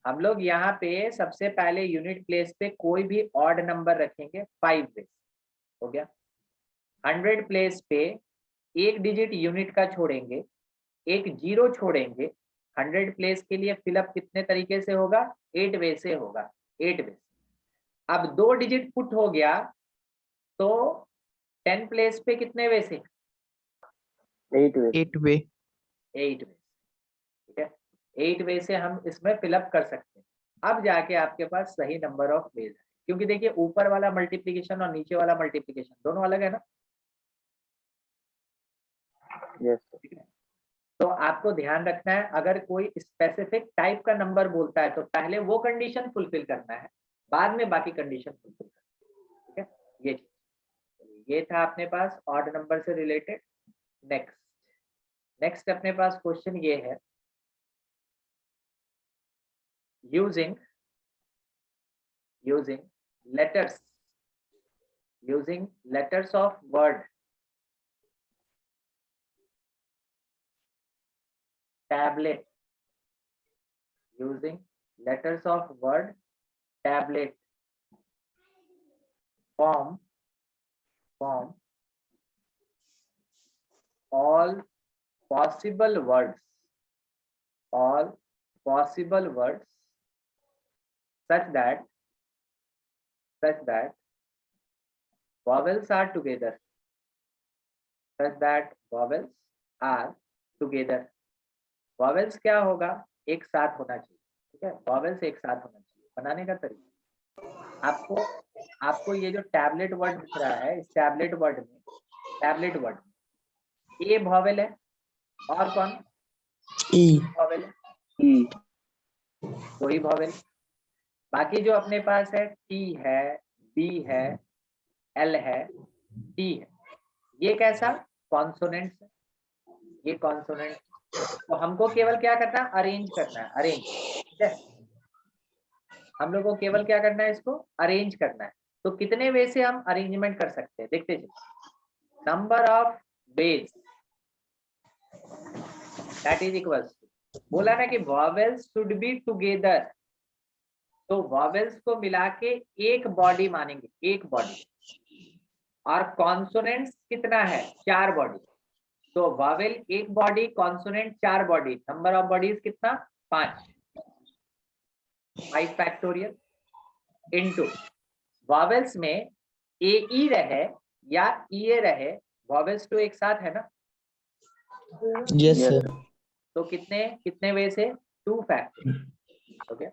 हम लोग यहाँ पे सबसे पहले यूनिट प्लेस पे कोई भी ऑड नंबर रखेंगे 5 वे, हो गया। 100 प्लेस पे एक डिजिट यूनिट का छोड़ेंगे, एक 0 छोड़ेंगे। 100 प्लेस के लिए फिलअप कितने तरीके से होगा? 8 वे से होगा, 8 वे। अब 2 डिजिट पुट हो गया तो 10 प्लेस पे कितने वे से? 8 way. 8 वे, ठीक है। 8 वे से हम इसमें फिलअप कर सकते हैं। अब जाके आपके पास सही नंबर ऑफ वेज है, क्योंकि देखिए ऊपर वाला मल्टीप्लिकेशन और नीचे वाला मल्टीप्लिकेशन दोनों अलग है ना। ठीक है। तो आपको ध्यान रखना है, अगर कोई स्पेसिफिक टाइप का नंबर बोलता है तो पहले वो कंडीशन फुलफिल करना है, बाद में बाकी कंडीशन फुलफिल करना है, ठीक है। ये था अपने पास ऑड नंबर से रिलेटेड। नेक्स्ट अपने पास क्वेश्चन ये है, using letters of word tablet, using letters of word tablet form all possible words such that vowels are together, vowels क्या होगा? एक साथ होना चाहिए, ठीक है। vowels एक साथ होना चाहिए। बनाने का तरीका आपको ये जो टैबलेट वर्ड दिख रहा है, इस टैबलेट वर्ड में ए वॉवेल है और कौन? E. वॉवेल है, E. कोई वॉवेल। बाकी जो अपने पास है T है, B है, L है, T है, ये कैसा कॉन्सोनेंट है, ये कॉन्सोनेंट। तो हमको केवल क्या करना है, अरेंज करना है, अरेंज, ठीक है। हम लोग को केवल क्या करना है, इसको अरेंज करना है। तो कितने वे से हम अरेंजमेंट कर सकते हैं देखते चलिए। Number of ways that is equals, बोला ना कि वॉवेल्स शुड बी टुगेदर, तो वॉवेल्स को मिला के एक बॉडी मानेंगे, एक बॉडी। और कॉन्सोनेंट्स कितना है, 4 बॉडी। तो वॉवेल एक body, consonant 4 body, number of bodies कितना 5 फैक्टोरियल इनटू वॉवेल्स में ए ई रहे या ई ए रहे, वॉवेल्स तो एक साथ है ना, Yes, sir. तो कितने कितने वे से 2 फैक्टोरियल। ओके,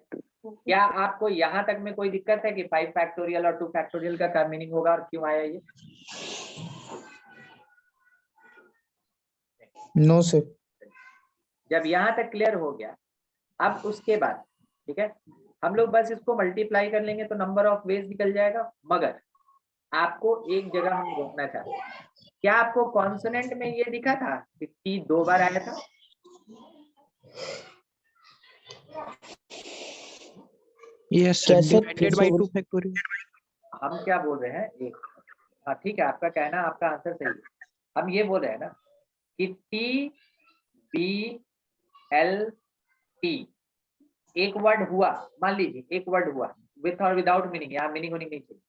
क्या आपको यहाँ तक में कोई दिक्कत है कि 5 फैक्टोरियल और 2 फैक्टोरियल का क्या मीनिंग होगा और क्यों आया ये? No, sir. जब यहाँ तक क्लियर हो गया, अब उसके बाद ठीक है, हम लोग बस इसको मल्टीप्लाई कर लेंगे तो नंबर ऑफ वेज निकल जाएगा। मगर आपको एक जगह हम रोकना चाहते हैं, क्या आपको कॉन्सोनेंट में ये दिखा था कि टी 2 बार आया था? Yes, sir. कैसे? Divided by 2 factorial. हम क्या बोल रहे हैं, एक, हाँ ठीक है, आपका कहना, आपका आंसर सही है। हम ये बोल रहे हैं ना कि टी बी एल टी एक वर्ड हुआ, मान लीजिए एक वर्ड हुआ विथ और विदाउट मीनिंग, यहाँ मीनिंग होनी नहीं चाहिए।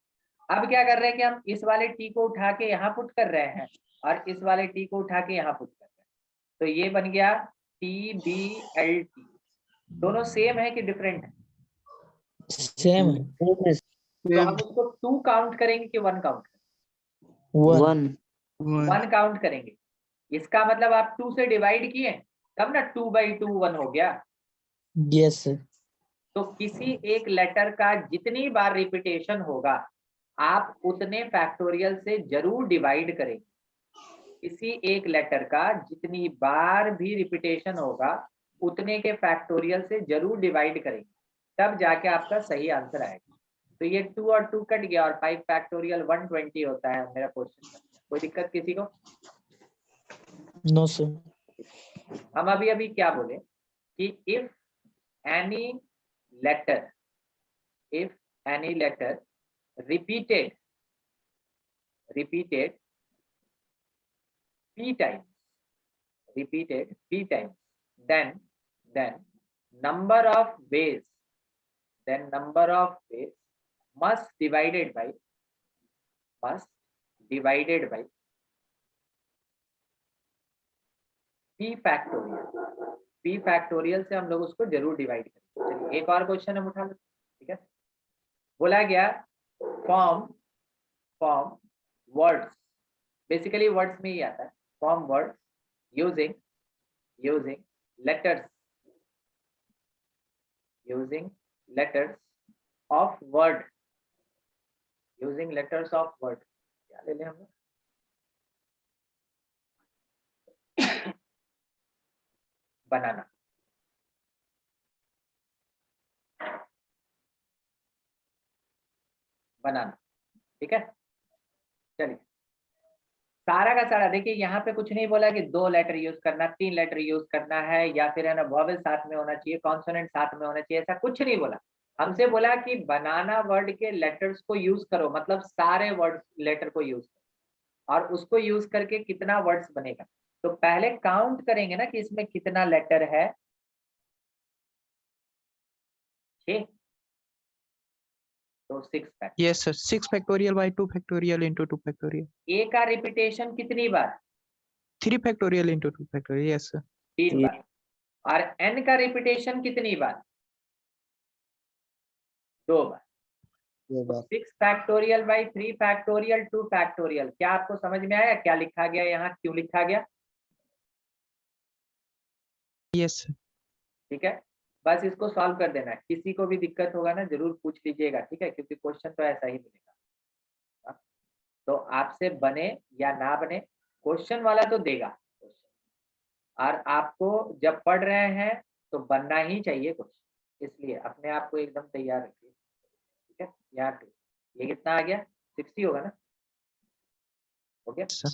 अब क्या कर रहे हैं कि हम इस वाले टी को उठा के यहाँ पुट कर रहे हैं और इस वाले टी को उठा के यहाँ पुट कर रहे हैं, तो ये बन गया टी बी एल टी। दोनों सेम है कि डिफरेंट है? Same. तो हम उसको 2 काउंट करेंगे कि 1 काउंट? 1. 1 काउंट करेंगे। इसका मतलब आप 2 से डिवाइड किए तब ना 2/2 1 हो गया। Yes, sir. तो किसी एक लेटर का जितनी बार रिपीटेशन होगा आप उतने फैक्टोरियल से जरूर डिवाइड करेंगे। किसी एक लेटर का जितनी बार भी रिपीटेशन होगा उतने के फैक्टोरियल से जरूर डिवाइड करेंगे, तब जाके आपका सही आंसर आएगा। तो ये 2 और 2 कट गया और 5 फैक्टोरियल 120 होता है मेरा क्वेश्चन। कोई दिक्कत किसी को? No, sir. हम अभी क्या बोले कि if any letter repeated p times, then number of ways must divided by p factorial से हम लोग उसको जरूर डिवाइड करेंगे। चलिए एक और क्वेश्चन हम उठा लेते हैं, ठीक है। बोला गया फॉर्म वर्ड्स, बेसिकली वर्ड्स में ही आता है, form words using letters of word, क्या ले लें हम लोग? बनाना, ठीक है। चलिए सारा का सारा देखिए, यहाँ पे कुछ नहीं बोला कि 2 लेटर यूज करना, 3 लेटर यूज करना है या फिर है ना वॉवेल साथ में होना चाहिए, कॉन्सोनेंट साथ में होना चाहिए, ऐसा कुछ नहीं बोला। हमसे बोला कि बनाना वर्ड के लेटर्स को यूज करो, मतलब सारे वर्ड लेटर को यूज करो और उसको यूज करके कितना वर्ड्स बनेगा। तो पहले काउंट करेंगे ना कि इसमें कितना लेटर है, 6, तो 6 factor. Yes, sir. 6 factorial by 2 factorial into 2 factorial. ए का रिपीटेशन कितनी बार? 3 factorial into 2 factorial. Yes, sir. 3 बार। और एन का रिपीटेशन कितनी बार? 2 बार। 6 फैक्टोरियल बाई 3 फैक्टोरियल 2 फैक्टोरियल। क्या आपको समझ में आया क्या लिखा गया यहाँ, क्यों लिखा गया? Yes, sir. ठीक है, बस इसको सॉल्व कर देना है। किसी को भी दिक्कत होगा ना जरूर पूछ लीजिएगा, ठीक है, क्योंकि क्वेश्चन तो ऐसा ही मिलेगा। तो आपसे बने या ना बने क्वेश्चन वाला तो देगा, और आपको जब पढ़ रहे हैं तो बनना ही चाहिए कुछ, इसलिए अपने आप को एकदम तैयार रखिए, ठीक है। यहाँ पे ये कितना आ गया, 60 होगा ना, हो गया। Sir.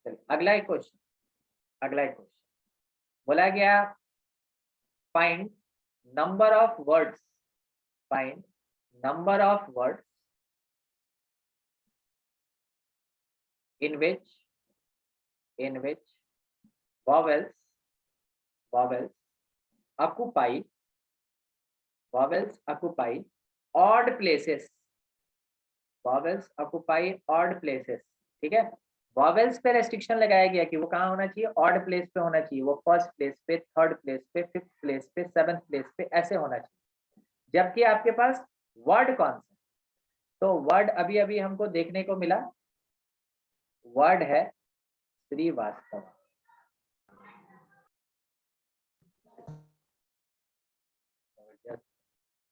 चलिए अगला एक क्वेश्चन, अगला एक क्वेश्चन बोला गया find number of words, find number of words in which vowels occupy odd places, ठीक है। वॉवेल्स पे रेस्ट्रिक्शन लगाया गया कि वो कहाँ होना चाहिए, ऑड प्लेस पे होना चाहिए, वो फर्स्ट प्लेस पे, थर्ड प्लेस पे, फिफ्थ प्लेस पे, सेवंथ प्लेस पे ऐसे होना चाहिए। जबकि आपके पास वर्ड कौन सा, तो वर्ड अभी अभी हमको देखने को मिला, वर्ड है श्रीवास्तव,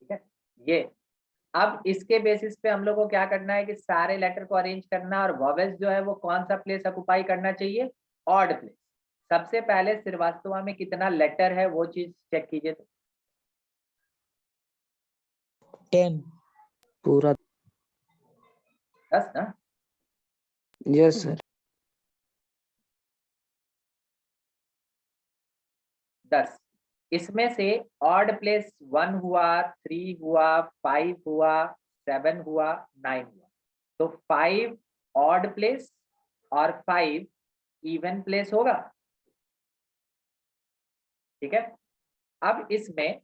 ठीक है। ये अब इसके बेसिस पे हम लोग को क्या करना है कि सारे लेटर को अरेंज करना, और वॉवेल्स जो है वो कौन सा प्लेस ऑक्युपाई करना चाहिए, ऑड प्लेस। सबसे पहले श्रीवास्तव में कितना लेटर है वो चीज चेक कीजिए, तो 10 पूरा 10 ना, यस सर 10। इसमें से ऑड प्लेस 1 हुआ, 3 हुआ, 5 हुआ, 7 हुआ, 9 हुआ, तो 5 ऑड प्लेस और 5 इवन प्लेस होगा, ठीक है। अब इसमें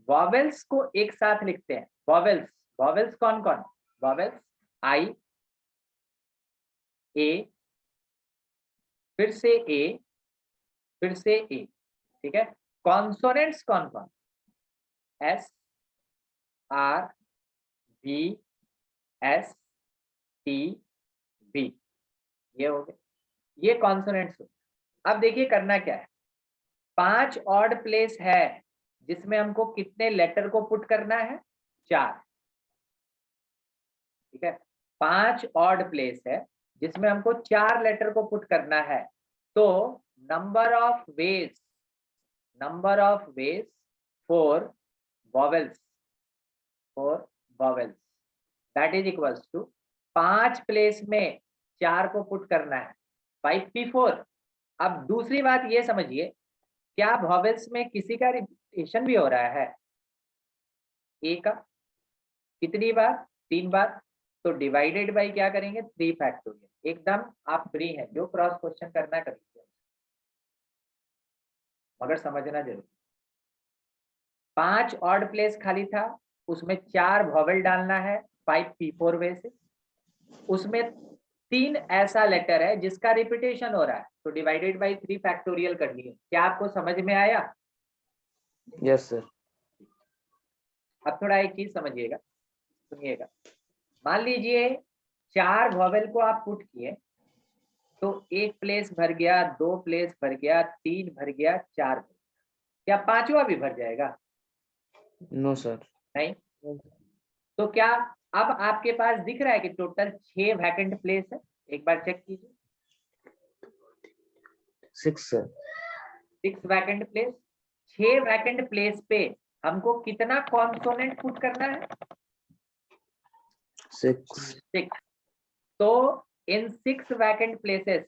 वॉवेल्स को एक साथ लिखते हैं, वॉवेल्स कौन कौन, वॉवेल्स आई, ए, फिर से ए, फिर से ए, ठीक है। कॉन्सोनेंट्स कौन कौन, S, R, B, S, T, B, ये हो गए, ये कॉन्सोनेंट्स हो। अब देखिए करना क्या है, 5 ऑड प्लेस है जिसमें हमको कितने लेटर को पुट करना है, 4, ठीक है। 5 ऑड प्लेस है जिसमें हमको 4 लेटर को पुट करना है, तो number of ways for vowels that is equals to 5 place में 4 को पुट करना है, 5p4। अब दूसरी बात ये समझिए, क्या वॉवेल्स में किसी का रिपीटेशन भी हो रहा है, ए का कितनी बार, 3 बार, तो डिवाइडेड बाय क्या करेंगे, 3 फैक्टोरियल। एकदम आप फ्री हैं, जो क्रॉस क्वेश्चन करना कर लीजिए, मगर समझना जरूर। 5 ऑड प्लेस खाली था, उसमें 4 वॉवेल डालना है 5p4 वे से, उसमें 3 ऐसा लेटर है जिसका रिपीटेशन हो रहा है, तो डिवाइडेड बाय 3 फैक्टोरियल कर लिए। क्या आपको समझ में आया, यस सर अब थोड़ा एक चीज समझिएगा, सुनिएगा। मान लीजिए 4 वॉवेल को आप पुट किए, तो 1 प्लेस भर गया, 2 प्लेस भर गया, 3 भर गया, 4 भर गया, क्या 5वां भी भर जाएगा, नो सर नहीं। तो क्या अब आपके पास दिख रहा है कि टोटल 6 वैकेंट प्लेस है, एक बार चेक कीजिए, 6 sir 6 vacant place, 6 vacant place पे हमको कितना कॉन्सोनेंट पुट करना है, 6 तो इन 6 vacant places,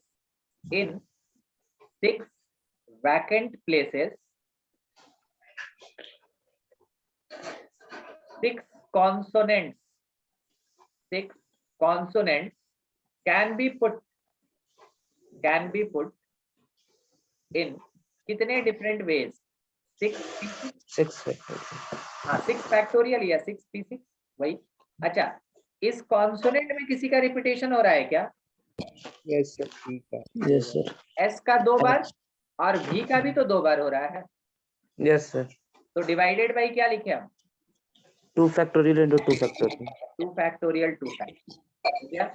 6 consonants can be put in कितने डिफरेंट वेज, 6 हाँ 6 फैक्टोरियल या 6p6 वही। अच्छा, इस कॉन्सोनेंट में किसी का रिपीटेशन हो रहा है क्या, यस सर, ठीक है, यस सर एस का 2 बार और भी का भी तो 2 बार हो रहा है, यस सर तो डिवाइडेड बाई क्या लिखे हम, 2 factorial into 2 factorial 2 factorial 2 factorial, ठीक है।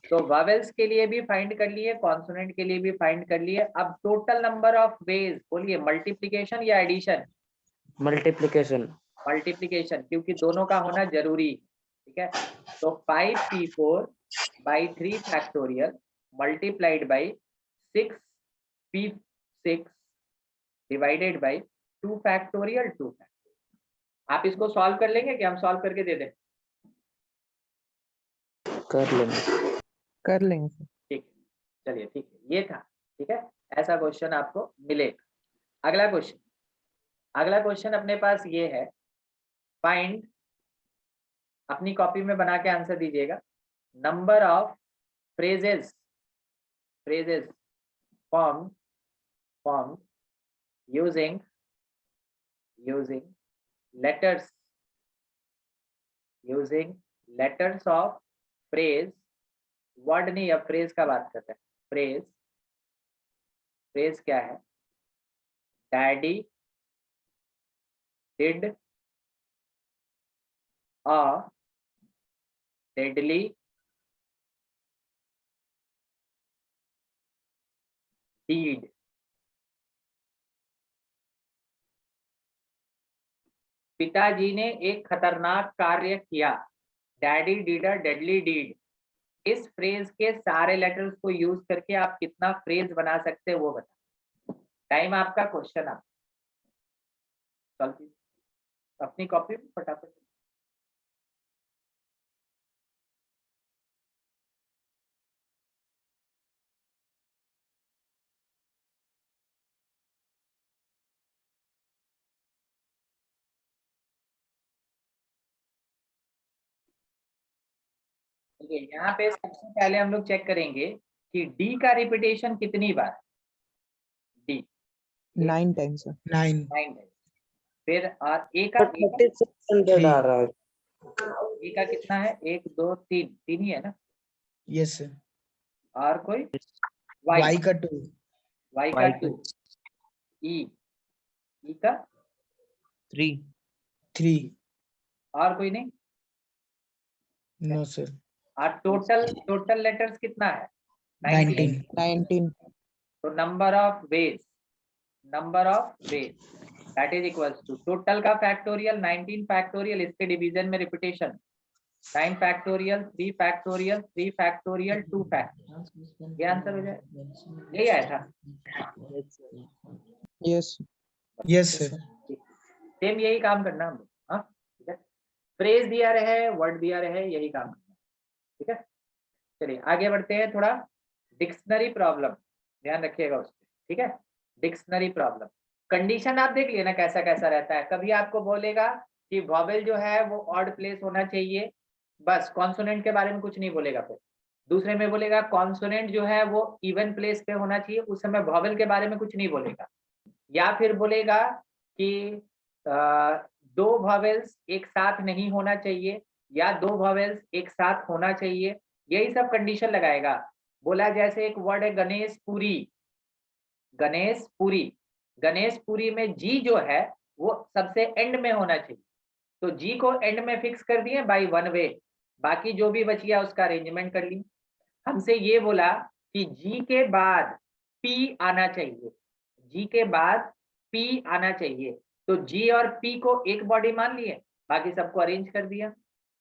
तो वॉवेल्स के लिए भी फाइंड कर लिए, कॉन्सोनेंट के लिए भी फाइंड कर लिए। अब टोटल नंबर ऑफ वेज बोलिए, मल्टीप्लिकेशन या एडिशन, मल्टीप्लिकेशन क्योंकि दोनों का होना जरूरी, ठीक है। तो 5p4 by 3 factorial multiplied by 6p 6 divided by 2 factorial 2 factorial. आप इसको सॉल्व कर लेंगे कि हम सॉल्व करके दे दें? कर लेंगे सर। ठीक है, चलिए ठीक है, ये था। ठीक है, ऐसा क्वेश्चन आपको मिलेगा। अगला क्वेश्चन अपने पास ये है, फाइंड, अपनी कॉपी में बना के आंसर दीजिएगा, number of phrases formed using letters of phrase, word नहीं, अब फ्रेज का बात करते हैं। फ्रेज क्या है? Daddy did a deadly deed. पिताजी ने एक खतरनाक कार्य किया, daddy did a deadly deed. इस फ्रेज के सारे लेटर्स को यूज करके आप कितना फ्रेज बना सकते हैं वो बता। टाइम आपका, क्वेश्चन आप अपनी कॉपी में फटाफट। यहाँ पे सबसे पहले हम लोग चेक करेंगे कि डी का रिपीटेशन कितनी बार? D 9 times sir. 9 9 टाइम्स। फिर और ए का आ रहा है। ए का कितना है? 1 2 3 3 ही है ना? Yes sir. और कोई? y का 2 y का 2, ई का 3 और कोई नहीं? No sir. और टोटल लेटर्स कितना है? 19 19 तो number of ways that is equals to total का फैक्टोरियल 19 फैक्टोरियल, इसके डिवीजन में repetition 9 factorial 3 factorial 3 factorial 2 factorial. ये आंसर हो जाए, यही आया था। Yes yes sir. सेम यही काम करना हम लोग। हाँ ठीक है, फ्रेज दिया रहे, वर्ड दिया रहे, यही काम करना। ठीक है, चलिए आगे बढ़ते हैं। थोड़ा डिक्शनरी प्रॉब्लम ध्यान रखिएगा उस पर। ठीक है, डिक्शनरी प्रॉब्लम कंडीशन आप देख लिए ना कैसा कैसा रहता है। कभी आपको बोलेगा कि वॉवेल जो है वो ऑड प्लेस होना चाहिए, बस कॉन्सोनेंट के बारे में कुछ नहीं बोलेगा। फिर दूसरे में बोलेगा कॉन्सोनेंट जो है वो इवन प्लेस पे होना चाहिए, उस समय वॉवेल के बारे में कुछ नहीं बोलेगा। या फिर बोलेगा कि 2 वॉवेल्स एक साथ नहीं होना चाहिए या 2 वॉवेल्स एक साथ होना चाहिए, यही सब कंडीशन लगाएगा। बोला जैसे एक वर्ड है गणेश पुरी में जी जो है वो सबसे एंड में होना चाहिए, तो जी को एंड में फिक्स कर दिए बाय 1 वे, बाकी जो भी बच गया उसका अरेंजमेंट कर ली। हमसे ये बोला कि जी के बाद पी आना चाहिए, जी के बाद पी आना चाहिए, तो जी और पी को एक बॉडी मान लिए, बाकी सबको अरेंज कर दिया।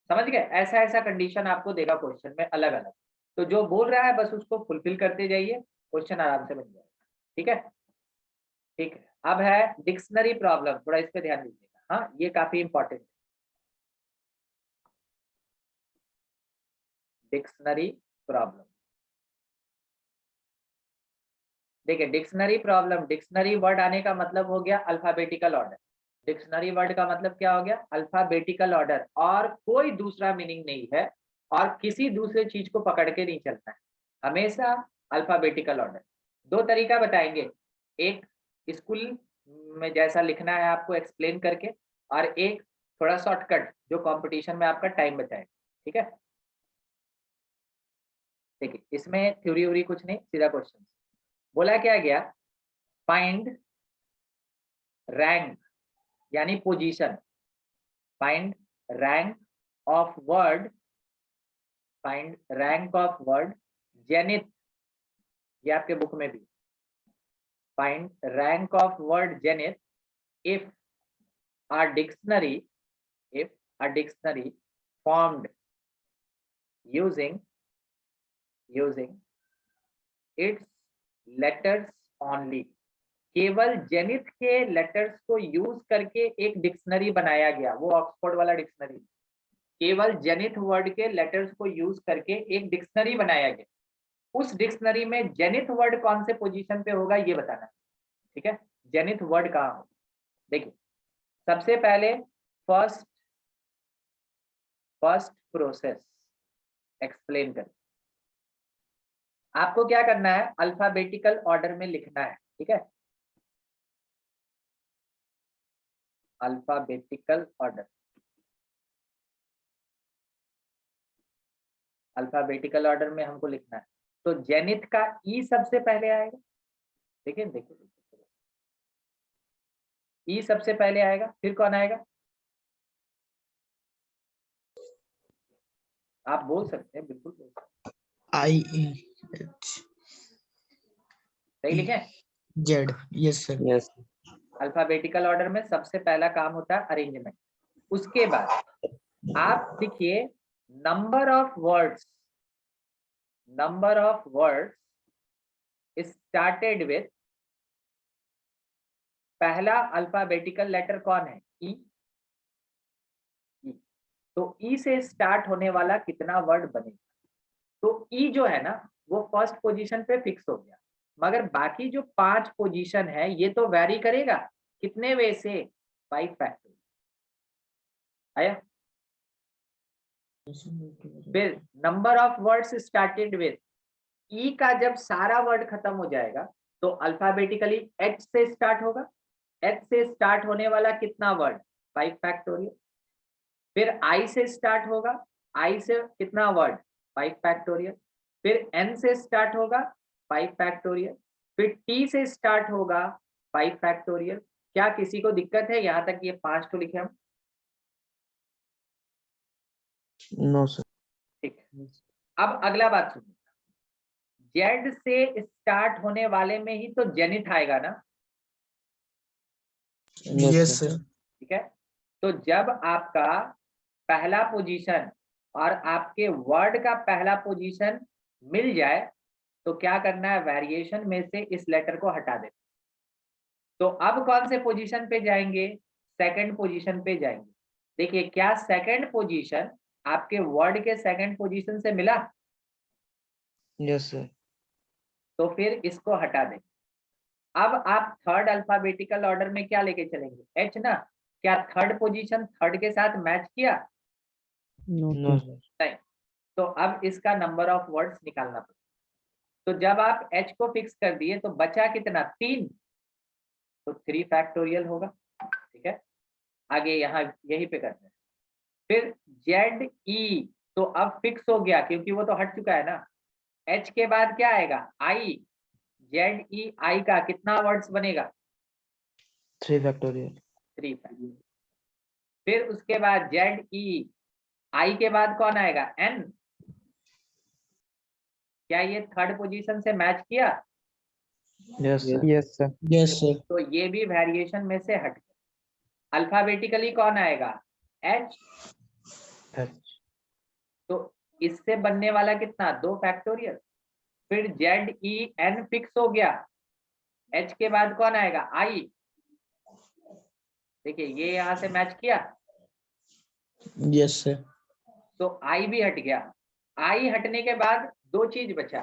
समझ गए? ऐसा ऐसा कंडीशन आपको देगा क्वेश्चन में अलग अलग, तो जो बोल रहा है बस उसको फुलफिल करते जाइए, क्वेश्चन आराम से बन जाएगा। ठीक है, ठीक है। अब है डिक्शनरी प्रॉब्लम, थोड़ा इस पे ध्यान दीजिएगा। हाँ, ये काफी इंपॉर्टेंट है। डिक्शनरी प्रॉब्लम देखिए, डिक्शनरी प्रॉब्लम, डिक्शनरी वर्ड आने का मतलब हो गया अल्फाबेटिकल ऑर्डर। डिक्शनरी वर्ड का मतलब क्या हो गया? अल्फाबेटिकल ऑर्डर, और कोई दूसरा मीनिंग नहीं है, और किसी दूसरे चीज को पकड़ के नहीं चलता है, हमेशा अल्फाबेटिकल ऑर्डर। 2 तरीका बताएंगे, एक स्कूल में जैसा लिखना है आपको एक्सप्लेन करके, और एक थोड़ा शॉर्टकट जो कंपटीशन में आपका टाइम बचाए। ठीक है, देखिए इसमें थ्योरी व्योरी कुछ नहीं, सीधा क्वेश्चन। बोला क्या गया? फाइंड रैंक यानी position, find rank of word, zenith, ये आपके बुक में भी, find rank of word zenith if a dictionary formed using its letters only, केवल जेनिथ के लेटर्स को यूज करके एक डिक्शनरी बनाया गया, वो ऑक्सफोर्ड वाला डिक्शनरी। केवल जेनिथ वर्ड के लेटर्स को यूज करके एक डिक्शनरी बनाया गया। उस डिक्शनरी में जेनिथ वर्ड कौन से पोजीशन पे होगा ये बताना है, ठीक है। जेनिथ वर्ड कहाँ होगा, देखिए सबसे पहले फर्स्ट प्रोसेस एक्सप्लेन कर, आपको क्या करना है, अल्फाबेटिकल ऑर्डर में लिखना है, ठीक है। अल्फाबेटिकल ऑर्डर, अल्फाबेटिकल ऑर्डर में हमको लिखना है। तो जेनिथ का ई सबसे पहले आएगा, देखिए देखिए, ई सबसे पहले आएगा, फिर कौन आएगा, आप बोल सकते हैं, बिल्कुल बोल सकते हैं। IEH सही लिखे, Z, yes sir. Yes. Alphabetical order में सबसे पहला काम होता है अरेंजमेंट। उसके बाद आप लिखिए number of words started with, पहला अल्फाबेटिकल लेटर कौन है, ई। तो ई से स्टार्ट होने वाला कितना वर्ड बनेगा, तो ई जो है ना वो फर्स्ट पोजीशन पे फिक्स हो गया, मगर बाकी जो 5 पोजीशन है ये तो वैरी करेगा, कितने वे से, 5 फैक्टर आया। फिर number of words started with, E का जब सारा वर्ड खत्म हो जाएगा तो अल्फाबेटिकली एच से स्टार्ट होगा, एच से स्टार्ट होने वाला कितना वर्ड, 5 फैक्टोरियल। फिर आई से स्टार्ट होगा, आई से कितना वर्ड, 5 फैक्टोरियल। फिर एन से स्टार्ट होगा, 5 फैक्टोरियल। फिर टी से स्टार्ट होगा, 5 फैक्टोरियल। क्या किसी को दिक्कत है यहाँ तक, ये 5 तो लिखे हम, No sir. ठीक है। अब अगला बात सुनिए, जेड से स्टार्ट होने वाले में ही तो जेनिथ आएगा ना, Yes sir. ठीक है। तो जब आपका पहला पोजीशन और आपके वर्ड का पहला पोजीशन मिल जाए तो क्या करना है, वेरिएशन में से इस लेटर को हटा देना। तो अब कौन से पोजीशन पे जाएंगे, सेकंड पोजीशन पे जाएंगे। देखिए क्या सेकंड पोजीशन आपके वर्ड के सेकंड पोजीशन से मिला, Yes sir. तो फिर इसको हटा दें। अब आप थर्ड अल्फाबेटिकल ऑर्डर में क्या लेके चलेंगे, एच ना। क्या थर्ड पोजीशन थर्ड के साथ मैच किया, No. No sir. नहीं। तो अब इसका नंबर ऑफ वर्ड्स निकालना पड़ेगा। तो जब आप एच को फिक्स कर दिए तो बचा कितना, 3, तो 3 फैक्टोरियल होगा, ठीक है। आगे यहाँ यही पे करते हैं। फिर जेड ई, तो अब फिक्स हो गया क्योंकि वो तो हट चुका है ना। एच के बाद क्या आएगा, आई, जेड ई आई का कितना वर्ड्स बनेगा, 3 factorial. 3 फैक्टोरियल। फिर उसके बाद जेड ई आई के बाद कौन आएगा, एन। क्या ये थर्ड पोजीशन से मैच किया, Yes sir. Yes sir. Yes sir. तो ये भी वेरिएशन में से हट गया। अल्फाबेटिकली कौन आएगा, एच। H. तो इससे बनने वाला कितना, 2 फैक्टोरियल। फिर जेड ई एन फिक्स हो गया, एच के बाद कौन आएगा, आई। देखिए ये यहां से मैच किया, Yes sir. तो आई भी हट गया। आई हटने के बाद 2 चीज बचा,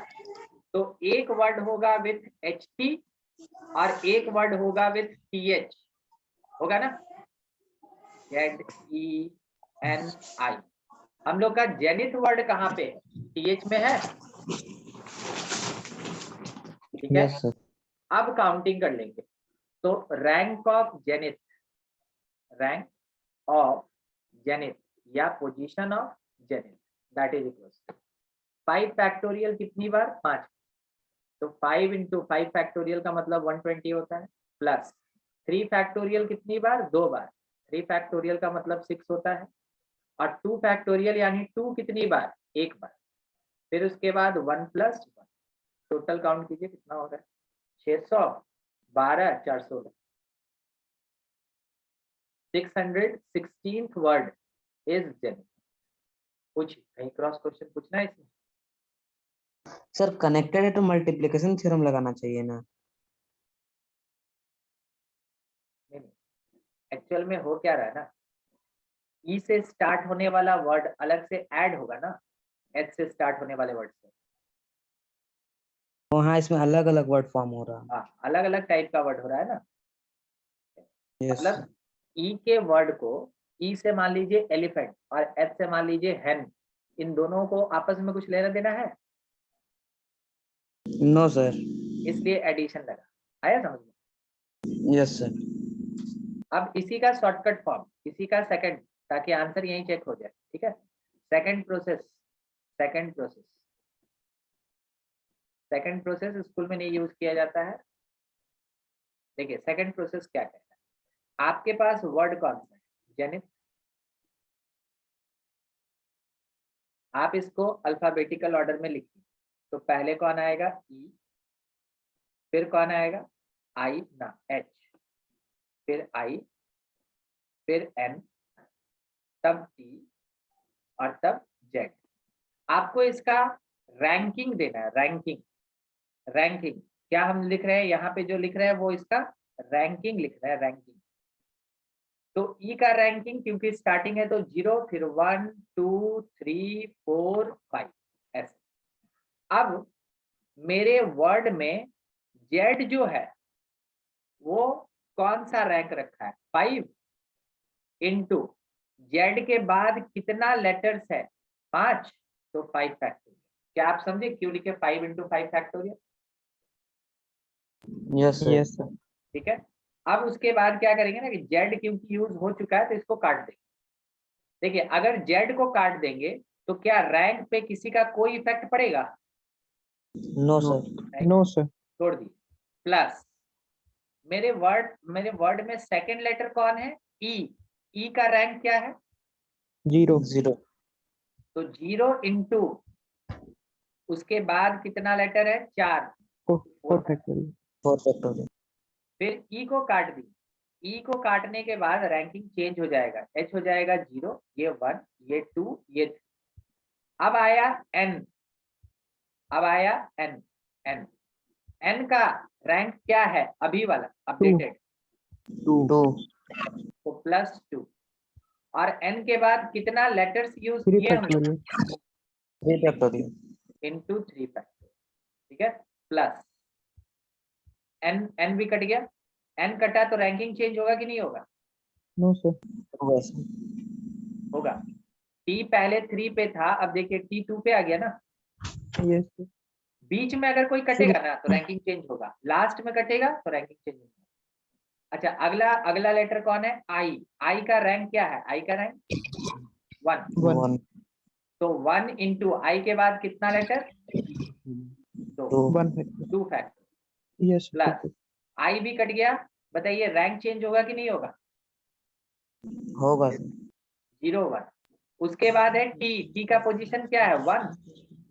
तो एक वर्ड होगा विथ एच टी और एक वर्ड होगा विथ टी एच, होगा ना, जेड ई एन आई। हम लोग का जेनिथ वर्ड कहाँ पे, टी एच में है, ठीक है। Yes sir. अब काउंटिंग कर लेंगे, तो rank of zenith, rank of zenith या position of zenith, that is equal 5 factorial कितनी बार, 5। तो 5 इंटू 5 फैक्टोरियल का मतलब 120 होता है, प्लस 3 फैक्टोरियल कितनी बार, 2 बार। 3 फैक्टोरियल का मतलब 6 होता है, और 2 फैक्टोरियल यानी 2 कितनी बार, 1 बार। फिर उसके बाद 1 प्लस 1, टोटल काउंट कीजिए कितना हो रहा है, 600, 12, 416। 616th word is zenith. कुछ कहीं क्रॉस क्वेश्चन पूछना है इसमें, सर कनेक्टेड है तो मल्टीप्लिकेशन थ्योरम लगाना चाहिए ना। एक्चुअल में हो क्या रहा है ना, ई से स्टार्ट होने वाला वर्ड अलग से ऐड होगा ना एच से स्टार्ट होने वाले वर्ड से। तो हाँ, इसमें अलग अलग वर्ड फॉर्म हो रहा है। हाँ, अलग अलग टाइप का वर्ड हो रहा है ना। यस मतलब ई के वर्ड को, ई से मान लीजिए एलिफेंट और एच से मान लीजिए हैन, इन दोनों को आपस में कुछ लेना देना है, नो सर। इसलिए एडिशन लगा। आया समझ में? Yes sir. अब इसी का शॉर्टकट फॉर्म, इसी का सेकंड, ताकि आंसर यहीं चेक हो जाए। ठीक है, second process, second process, second process school में नहीं यूज किया जाता है। देखिए सेकंड प्रोसेस क्या कहता है, आपके पास वर्ड कौन सा है जेनिथ, आप इसको अल्फाबेटिकल ऑर्डर में लिखिए। तो पहले कौन आएगा, ई, फिर कौन आएगा, आई ना एच, फिर आई, फिर एन, तब टी और तब जेड। आपको इसका रैंकिंग देना है, रैंकिंग, रैंकिंग क्या हम लिख रहे हैं यहाँ पे, जो लिख रहे हैं वो इसका रैंकिंग लिख रहे हैं, रैंकिंग। तो ई का रैंकिंग क्योंकि स्टार्टिंग है तो 0, फिर 1 2 3 4 5 ऐसे। अब मेरे वर्ड में जेड जो है वो कौन सा रैंक रखा है, 5 इंटू जेड के बाद कितना लेटर्स है, 5, तो 5 फैक्टोरियल। क्या आप समझे क्यों लिखे 5 into 5 factorial? Yes sir. Yes sir. ठीक है, अब उसके बाद क्या करेंगे ना कि जेड क्योंकि यूज हो चुका है तो इसको काट देंगे। देखिए अगर जेड को काट देंगे तो क्या रैंक पे किसी का कोई इफेक्ट पड़ेगा? No sir. No sir. छोड़ दिए। प्लस मेरे वर्ड में सेकंड लेटर कौन है, ई, ई का रैंक क्या है, 0। 0। तो 0 इंटू उसके बाद कितना लेटर है, 4, 4 फैक्टोरियल। 4 फैक्टोरियल। फिर ई को काट दी, ई को काटने के बाद रैंकिंग चेंज हो जाएगा, एच हो जाएगा 0, ये 1, ये 2, ये 3। अब आया एन, अब आया एन, एन, एन का रैंक क्या है अभी वाला अपडेटेड, 2। तो +2। और एन के बाद कितना लेटर्स यूज 3 किए हम लोग, फैक्टोरियल। 3 फैक्टोरियल। Into 3 factorial. ठीक है, प्लस एन, एन भी कट गया, एन कटा तो रैंकिंग चेंज होगा कि नहीं होगा, नो सर। होगा। टी पहले 3 पे था, अब देखिए टी 2 पे आ गया ना। Yes sir. बीच में अगर कोई कटेगा ना तो रैंकिंग चेंज होगा, लास्ट में कटेगा तो रैंकिंग चेंज होगा। अच्छा अगला, अगला लेटर कौन है, आई, आई का रैंक क्या है, आई का रैंक 1, 1। तो 1 इंटू आई के बाद कितना letter, 2, 1 factorial. 2 factor, yes sir. Plus I भी कट गया। बताइए रैंक चेंज होगा कि नहीं होगा, होगा सर। 0 1। उसके बाद है टी, टी का पोजीशन क्या है 1,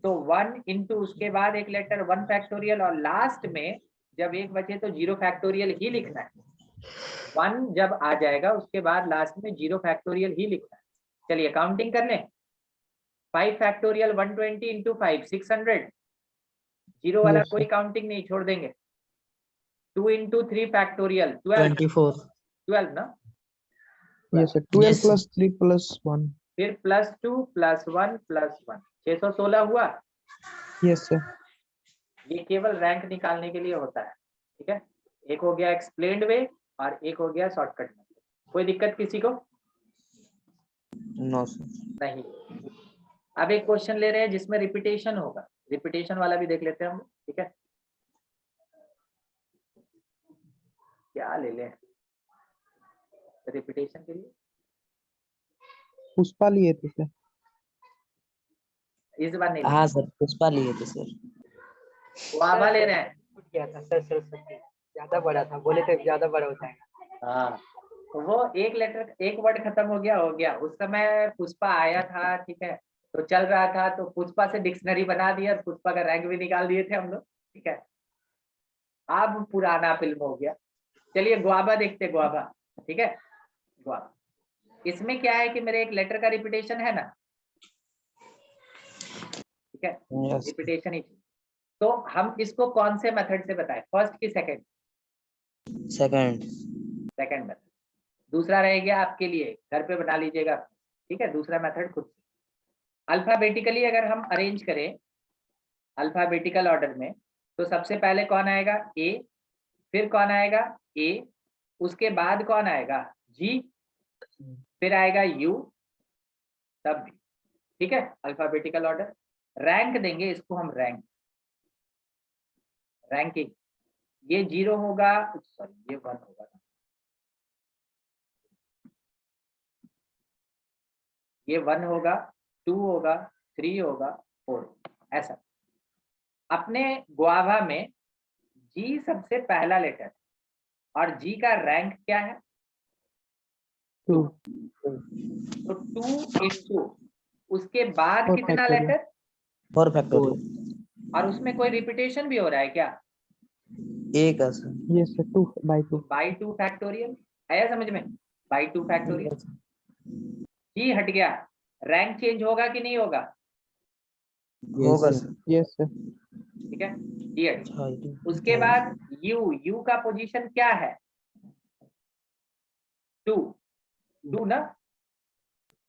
तो 1 इंटू उसके बाद एक लेटर 1 फैक्टोरियल, और लास्ट में जब एक बचे तो 0 फैक्टोरियल ही लिखना है। 1 जब आ जाएगा उसके बाद लास्ट में 0 फैक्टोरियल ही लिखना है। चलिए काउंटिंग कर लें, 5 फैक्टोरियल 120 इंटू 5 600, 0 वाला Yes, कोई काउंटिंग नहीं, छोड़ देंगे। 2 इंटू 3 फैक्टोरियल 12, 24। 12 ना, yes sir. 12 Yes, plus 3 plus 1. फिर +2 +1 +1, 616 हुआ। Yes sir. ये केवल रैंक निकालने के लिए होता है। ठीक है, एक हो गया एक्सप्लेन्ड वे और एक हो गया शॉर्टकट में। कोई दिक्कत किसी को? No sir. नहीं। अब एक क्वेश्चन ले रहे हैं जिसमें रिपीटेशन होगा, रिपीटेशन वाला भी देख लेते हैं हम। ठीक है, क्या ले लें रिपीटेशन के लिए, पुष्पा लिए थे सर। इस बार नहीं हाँ लेंगे। सर, पुष्पा लिए थे सर। वावा ले रहे हैं। छूट गया था सर, सरस्वती ज्यादा बड़ा था, बोले थे ज्यादा बड़ा हो जाएगा। हाँ, तो वो एक लेटर, एक वर्ड खत्म हो गया, हो गया। उस समय पुष्पा आया था, ठीक है, तो चल रहा था, तो पुष्पा से डिक्शनरी बना दिया और पुष्पा का रैंक भी निकाल दिए थे हम लोग। ठीक है, अब पुराना फिल्म हो गया। चलिए गुआवा देखते, गुआवा। ठीक है, गुआवा, इसमें क्या है कि मेरे एक लेटर का रिपीटेशन है ना। ठीक है, यस। रिपीटेशन ही। तो हम इसको कौन से मेथड से बताएं, फर्स्ट की सेकंड? सेकंड। Second method. दूसरा रह गया आपके लिए, घर पे बना लीजिएगा, ठीक है, दूसरा मेथड खुद से। अल्फाबेटिकली अगर हम अरेंज करें अल्फाबेटिकल ऑर्डर में, तो सबसे पहले कौन आएगा? ए, फिर कौन आएगा? ए, उसके बाद कौन आएगा? जी, फिर आएगा यू, तब भी, ठीक है, अल्फाबेटिकल ऑर्डर। रैंक देंगे इसको हम, रैंकिंग। ये 0 होगा, सॉरी ये 1 होगा, ये 1 होगा, 2 होगा, 3 होगा, 4, ऐसा। अपने गुआवा में जी सबसे पहला लेटर, और जी का रैंक क्या है? 2 तो 2 into, उसके बाद Four कितना factorial. लेटर? 4 फैक्टोरियल और उसमें कोई रिपीटेशन भी हो रहा है क्या? एक है sir. Yes sir. 2 by 2. By 2 factorial, आया समझ में? By 2 factorial. जी हट गया, रैंक चेंज होगा कि नहीं होगा? होगा सर। Yes sir. ठीक है, जी हट गया। हाँ, उसके बाद यू का पोजीशन क्या है? 2 ना?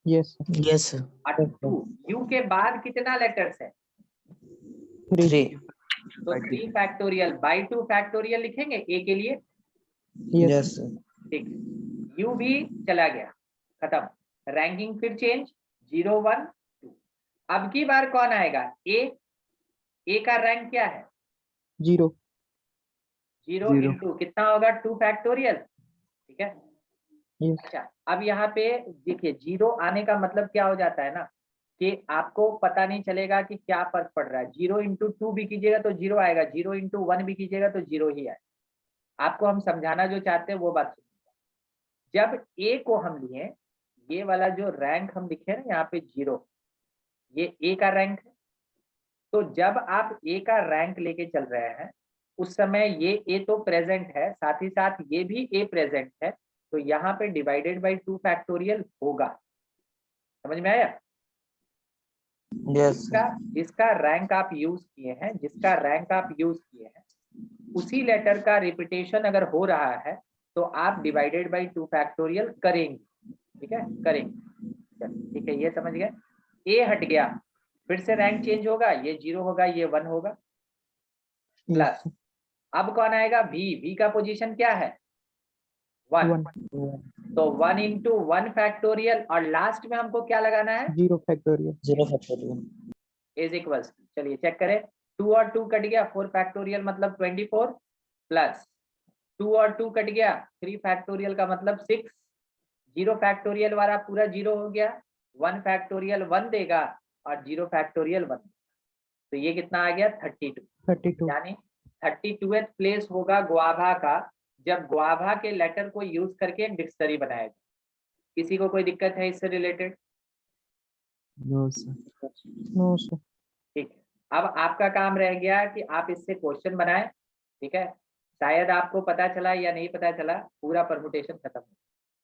Yes sir. Yes sir. और 2 यू के बाद कितना लेटर्स है? 3 तो 3 फैक्टोरियल बाई 2 फैक्टोरियल लिखेंगे ए के लिए, Yes. Yes sir. ठीक, यू भी चला गया, खत्म। रैंकिंग फिर चेंज, 0 1 2। अब की बार कौन आएगा? ए का रैंक क्या है? 0. 0 इंटू कितना होगा? 2 फैक्टोरियल, ठीक है। Yes. अच्छा, अब यहाँ पे देखिए 0 आने का मतलब क्या हो जाता है ना, कि आपको पता नहीं चलेगा कि क्या फर्क पड़ रहा है। 0 इंटू 2 भी कीजिएगा तो 0 आएगा, 0 इंटू 1 भी कीजिएगा तो 0 ही आएगा। आपको हम समझाना जो चाहते हैं वो बात सुनिए। जब ए को हम लिए, ये वाला जो रैंक हम लिखे ना यहाँ पे 0, ये ए का रैंक है। तो जब आप ए का रैंक लेके चल रहे हैं, उस समय ये ए तो प्रेजेंट है, साथ ही साथ ये भी ए प्रेजेंट है, तो यहाँ पे डिवाइडेड बाई 2 फैक्टोरियल होगा। समझ में आया? यस जिसका रैंक आप यूज किए हैं, जिसका रैंक आप यूज किए हैं, उसी लेटर का रिपीटेशन अगर हो रहा है तो आप डिवाइडेड बाई 2 फैक्टोरियल करेंगे, ठीक है, करेंगे। ठीक है, ये समझ गए। ए हट गया, फिर से रैंक चेंज होगा, ये 0 होगा, ये 1 होगा, प्लस अब कौन आएगा? वी का पोजीशन क्या है? 1। 1. तो 1 इंटू 1 फैक्टोरियल, और लास्ट में हमको क्या लगाना है? 0 factorial. 0 फैक्टोरियल इज इक्वल्स, चलिए चेक करें, 2 और 2 कट गया, 4 फैक्टोरियल मतलब 24, प्लस 2 और 2 कट गया, 3 फैक्टोरियल का मतलब 6, 0 फैक्टोरियल वाला पूरा 0 हो गया, 1 फैक्टोरियल 1 देगा, और 0 फैक्टोरियल 1, तो ये कितना आ गया? 32। 32. यानी 32th प्लेस होगा गुआभा का, जब गुआभा के लेटर को यूज करके एक डिक्शनरी बनाया जाए। किसी को कोई दिक्कत है इससे रिलेटेड? No sir. ठीक है, अब आपका काम रह गया कि आप इससे क्वेश्चन बनाएं, ठीक है। शायद आपको पता चला या नहीं पता चला, पूरा परमुटेशन खत्म हो।